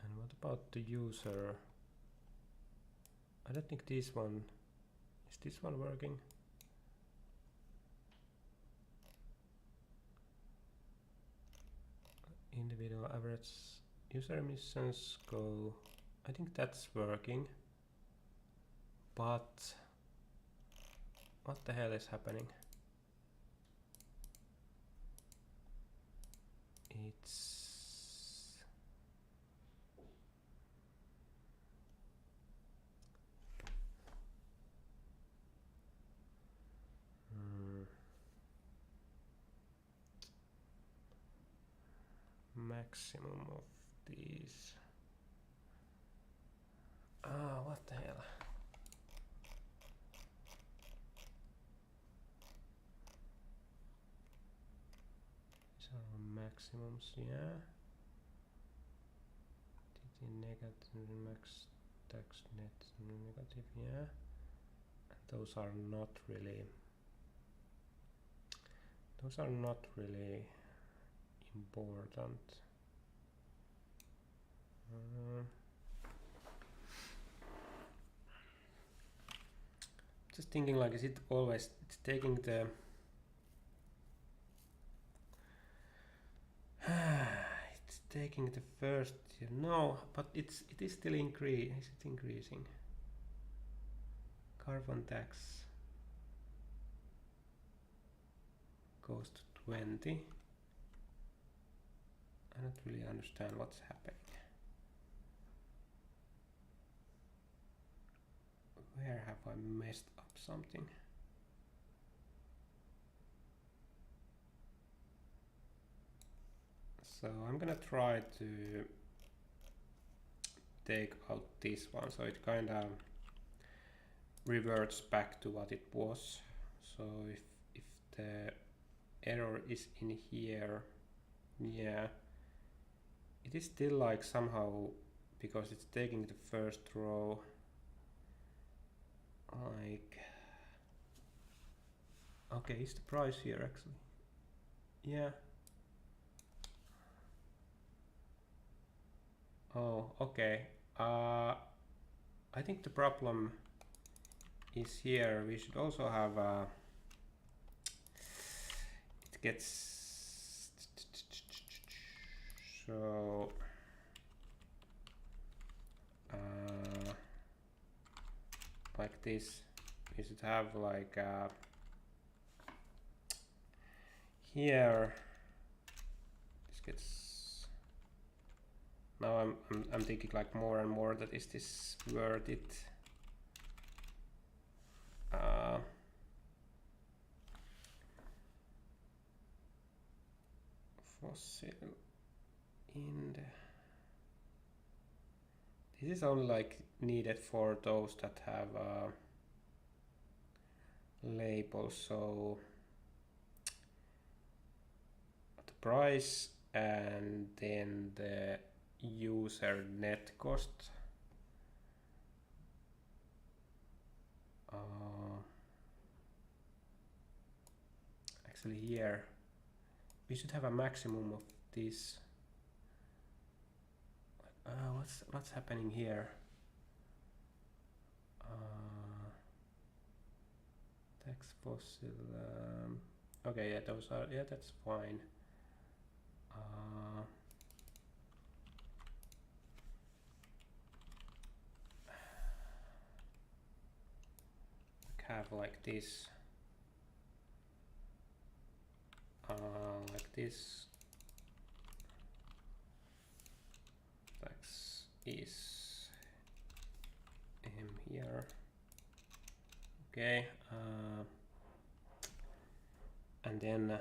And what about the user? I don't think this one, is this one working? Individual average user emissions go, I think that's working, but what the hell is happening? it's maximum of these. What the hell? These are maximums, yeah. TT negative, max tax net negative, yeah. And those are not really important. Just thinking, like, is it always it's taking the it's taking the first, no, but it is still increasing. Is it increasing? Carbon tax goes to 20. I don't really understand what's happening. Where have I messed up something? So I'm gonna try to take out this one, so it kind of reverts back to what it was. So if the error is in here, yeah, it is still like somehow, because it's taking the first row, like, okay, is the price here actually? Yeah. Oh, okay. I think the problem is here. We should also have it gets so like this. We should have like here. This gets. Now I'm thinking like more and more that is this worth it? Fossil in this is only like needed for those that have labels, so the price and then the user net cost. Actually here we should have a maximum of this. What's happening here? Tax fossil. Okay, yeah, those are, yeah, that's fine. Have like this. Like this. Tax is M here. Okay. And then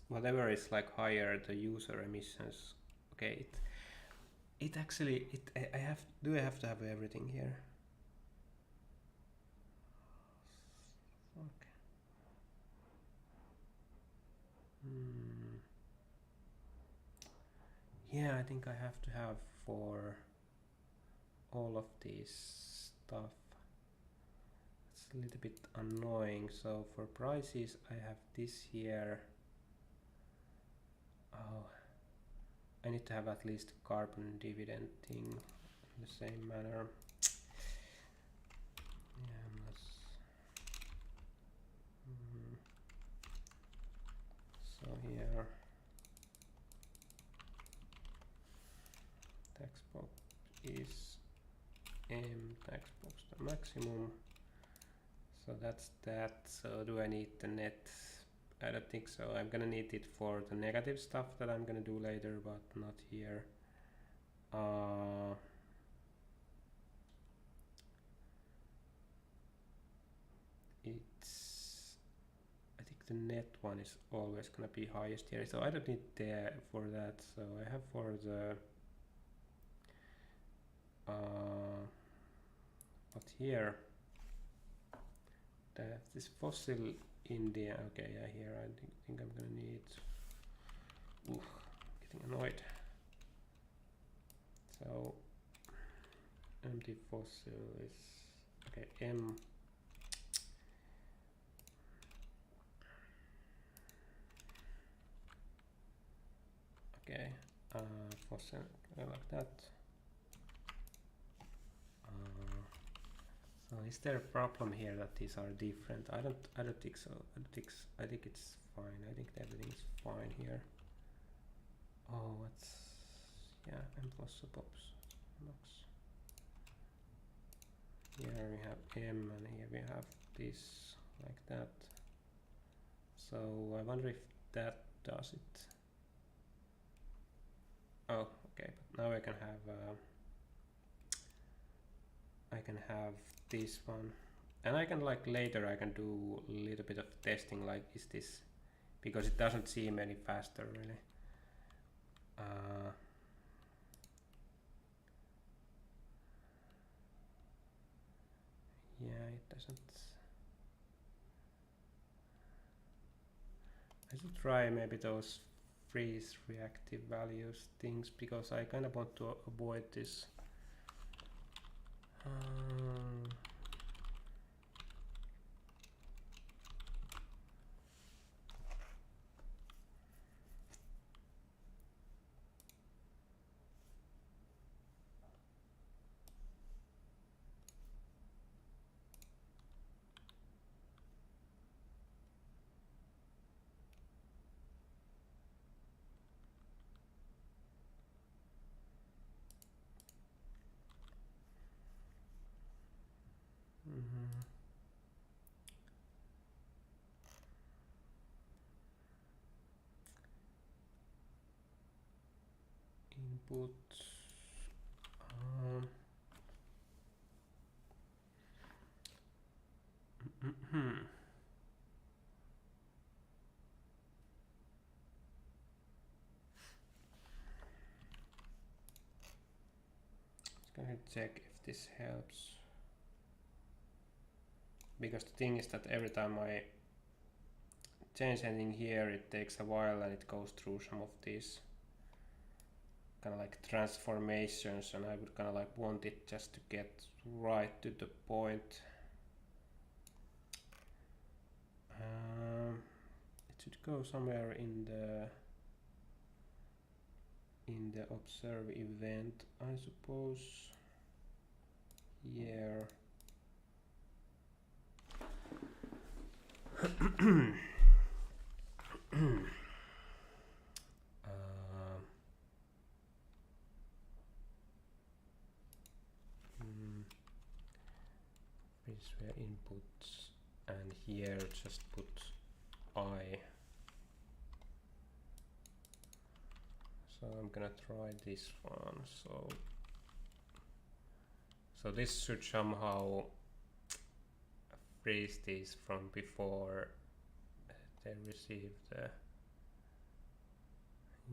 whatever is like higher the user emissions. Okay. It actually I have to have everything here? Fuck. Yeah, I think I have to have for all of these stuff. It's a little bit annoying. So for prices I have this here. Oh, I need to have at least carbon dividend thing in the same manner. Yeah, so here tax box is M tax box the maximum. So that's that. So do I need the net? I don't think so. I'm gonna need it for the negative stuff that I'm gonna do later, but not here. It's, I think the net one is always gonna be highest here, so I don't need there for that. So I have for the but here this fossil India. Okay, yeah, here I think I'm gonna need. Getting annoyed. So empty fossil is okay. M. Okay, fossil like that. So is there a problem here that these are different? I don't think so. I think it's fine. I think everything is fine here. Oh, what's, yeah, M plus pops. Here we have M and here we have this like that. So I wonder if that does it. Oh, okay, but now I can have this one, and I can, like, later I can do a little bit of testing, like, is this, because it doesn't seem any faster really. Yeah, it doesn't. I should try maybe those freeze reactive values things, because I kind of want to avoid this. Input. Just gonna check if this helps, because the thing is that every time I change anything here, it takes a while and it goes through some of these kind of like transformations, and I would kind of like want it just to get right to the point. It should go somewhere in the observe event, I suppose. Here. This were inputs, and here just put I. So I'm gonna try this one. So this should somehow freeze these from before they receive the.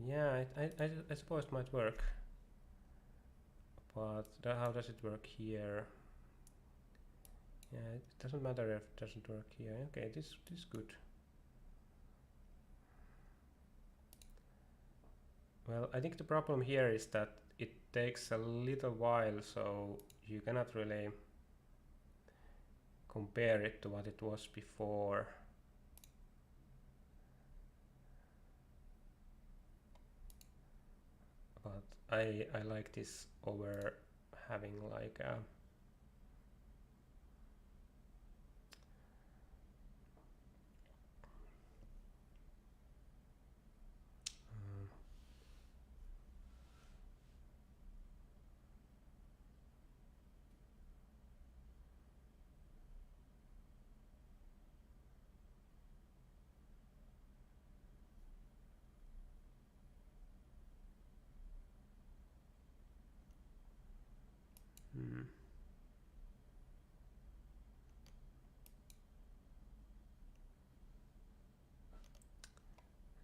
Yeah, I suppose it might work, but how does it work here? Yeah, it doesn't matter if it doesn't work here. Okay, this is good. Well, I think the problem here is that it takes a little while, so you cannot really compare it to what it was before. But I like this over having like a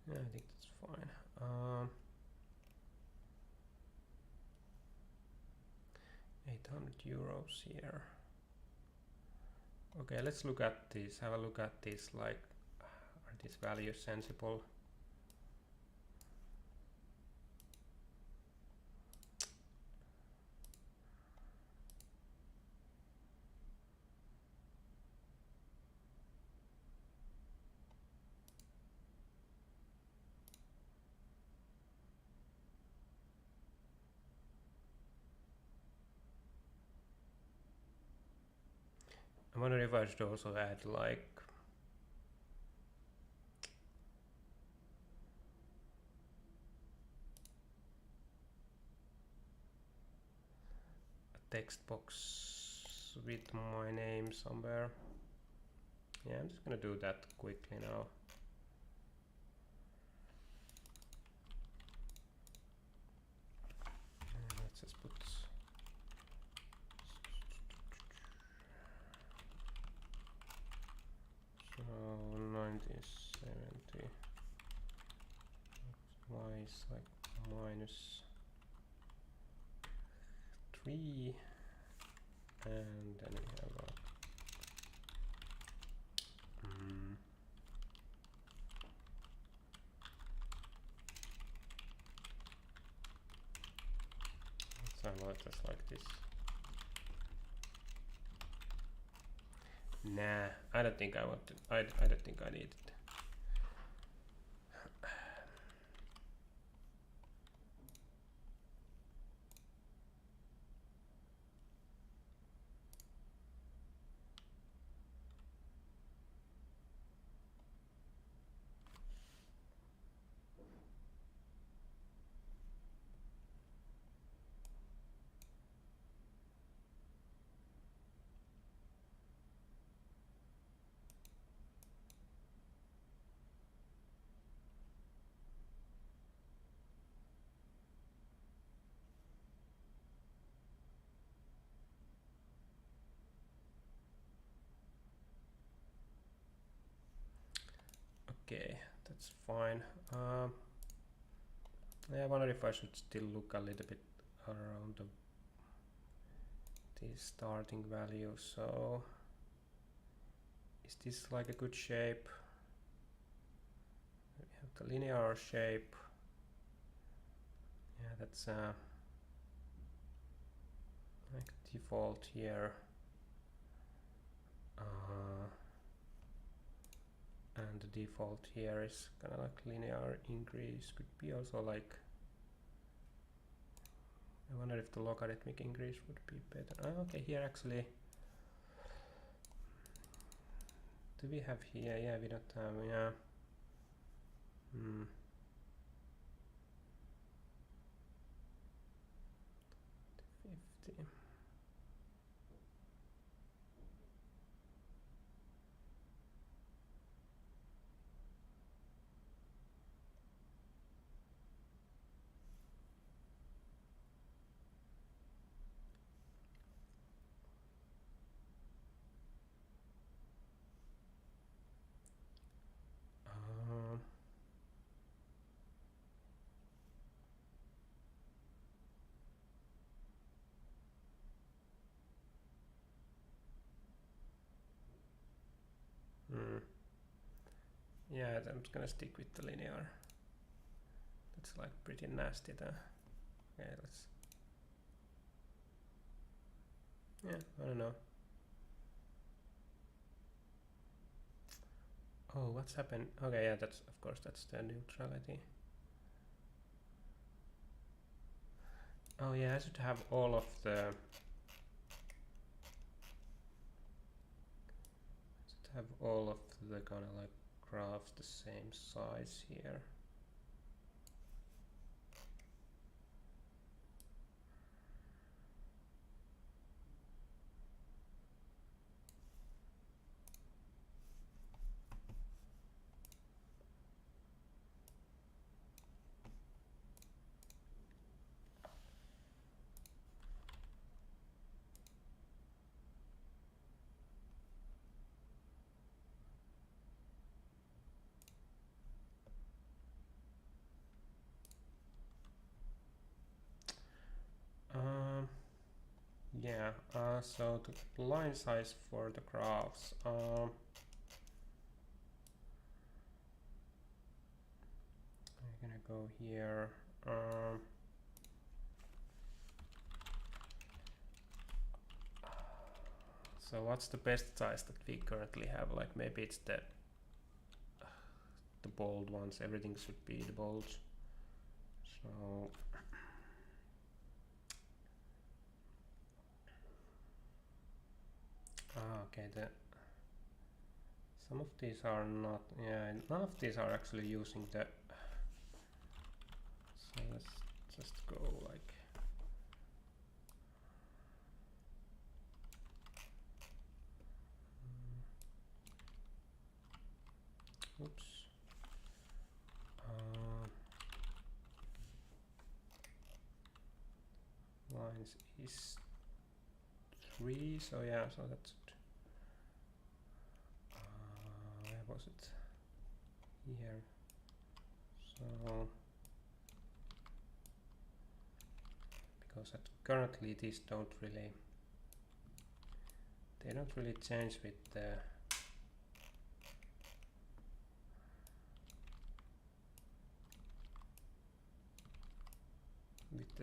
Yeah, I think that's fine. 800 euros here. Okay, let's look at this. Have a look at this. Like, are these values sensible? I wonder if I should also add like a text box with my name somewhere. Yeah, I'm just gonna do that quickly now. Let's just put so 1970. Y is like minus 3, and then we have a somewhat just like this. Nah, I don't think I want to. I don't think I need it. Okay, that's fine. I wonder if I should still look a little bit around the starting value. So is this like a good shape? We have the linear shape. Yeah, that's like default here. And the default here is kind of like linear increase. Could be also like, I wonder if the logarithmic increase would be better. Okay, here actually, do we have here? Yeah, we don't have, yeah. 50. Yeah, I'm just gonna stick with the linear. That's like pretty nasty there. Okay, let's. Yeah, I don't know. Oh, what's happened? Okay, yeah, that's of course that's the neutrality. Oh yeah, I should have all of the. Have all of the kind of like graphs the same size here. yeah. So the line size for the graphs. I'm gonna go here. So what's the best size that we currently have? Like maybe it's the bold ones. Everything should be the bolds. So okay. Some of these are not. Yeah, none of these are actually using the. So let's just go like. Oops. Lines is 3, so yeah, so that's where was it? Here. So because currently these don't really change with the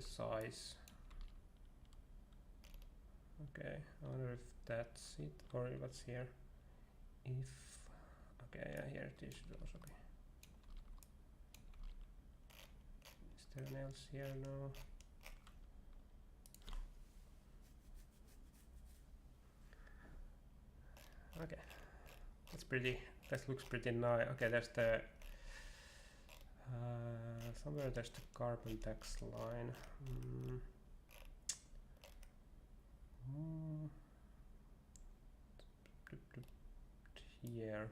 size. Okay, I wonder if that's it or what's here. If okay, yeah, here it should also be. Is there anything else here? No. Okay, that looks pretty nice. Okay, there's the somewhere there's the carbon tax line. Here.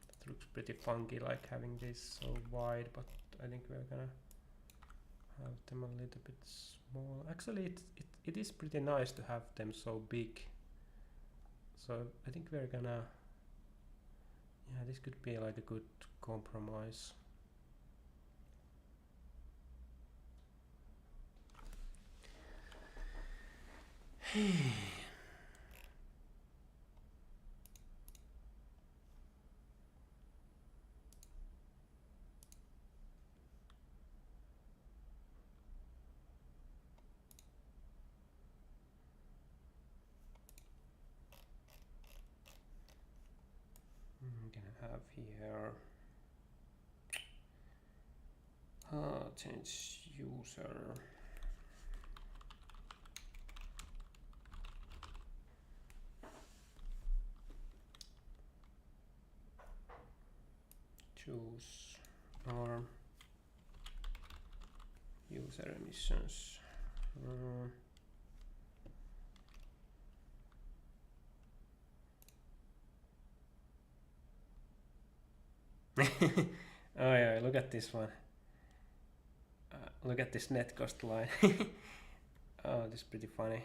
That looks pretty funky, like having this so wide, but I think we're gonna have them a little bit small. Actually, it is pretty nice to have them so big. So I think we're gonna, yeah, this could be like a good compromise. I'm gonna have here change user. Choose our user emissions. Oh yeah, look at this one. Look at this net cost line. Oh, this is pretty funny.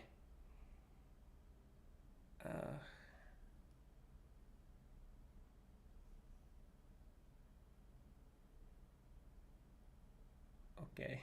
Okay.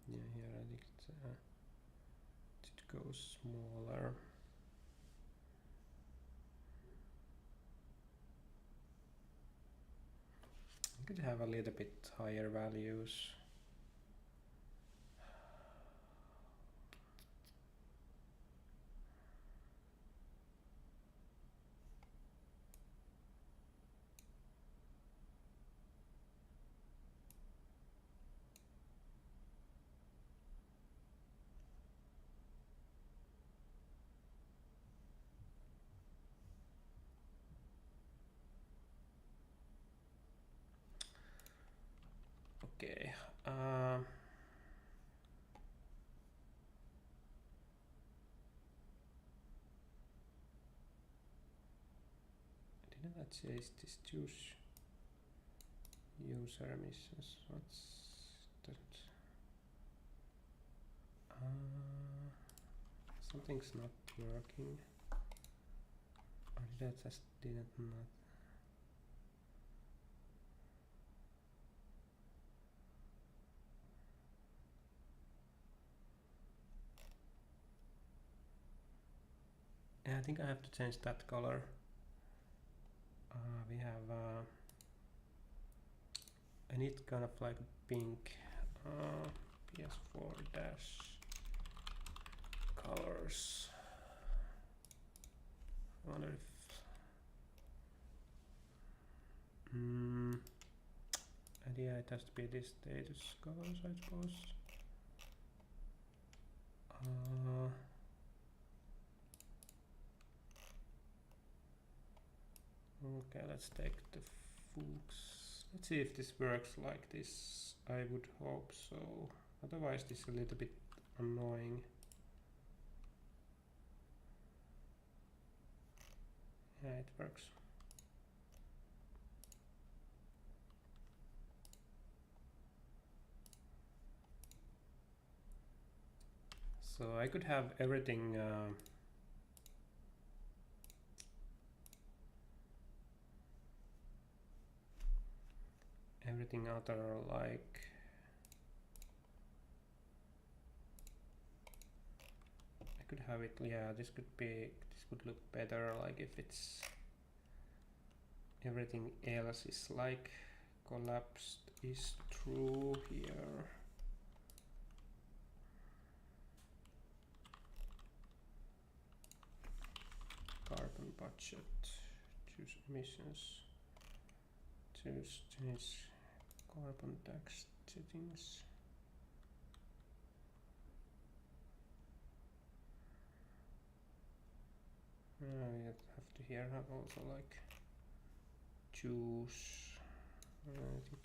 Yeah, here I think it goes smaller. I could have a little bit higher values. Okay. let's say is this choose user emissions. What's that? Something's not working. Or did I just didn't not? Yeah, I think I have to change that color. We have I need kind of like pink PS4 dash colors. I wonder if idea it has to be this status colors, I suppose. Okay, let's take the Fuchs. Let's see if this works like this. I would hope so. Otherwise, this is a little bit annoying. Yeah, it works. So I could have everything everything other like I could have it, yeah, this would look better like if it's everything else is like collapsed is true here. Carbon budget, choose emissions, choose change carbon tax settings. We have to here have also like choose. I think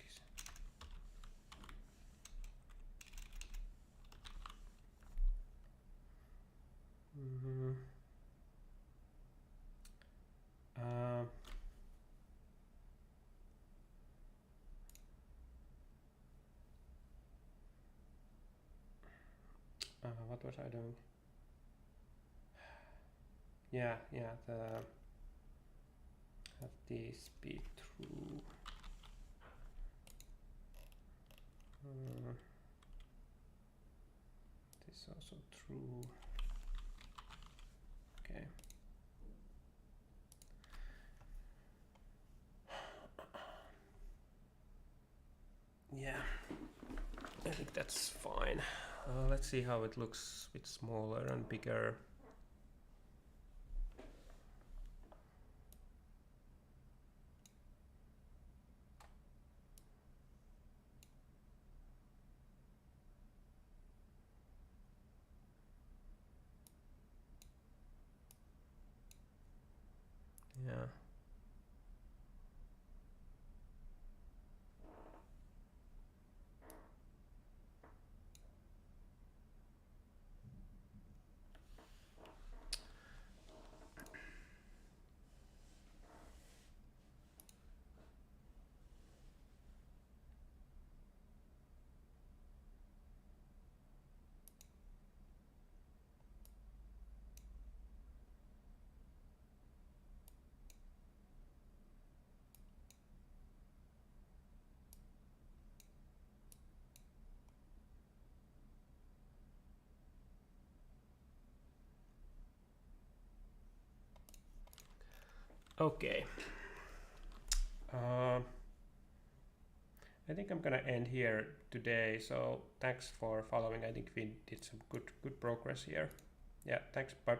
what was I doing? Yeah, the have this be true. This also true. Okay. Yeah, I think that's fine. Let's see how it looks a bit smaller and bigger. Yeah. Okay. I think I'm gonna end here today. So thanks for following. I think we did some good progress here. Yeah, thanks. Bye.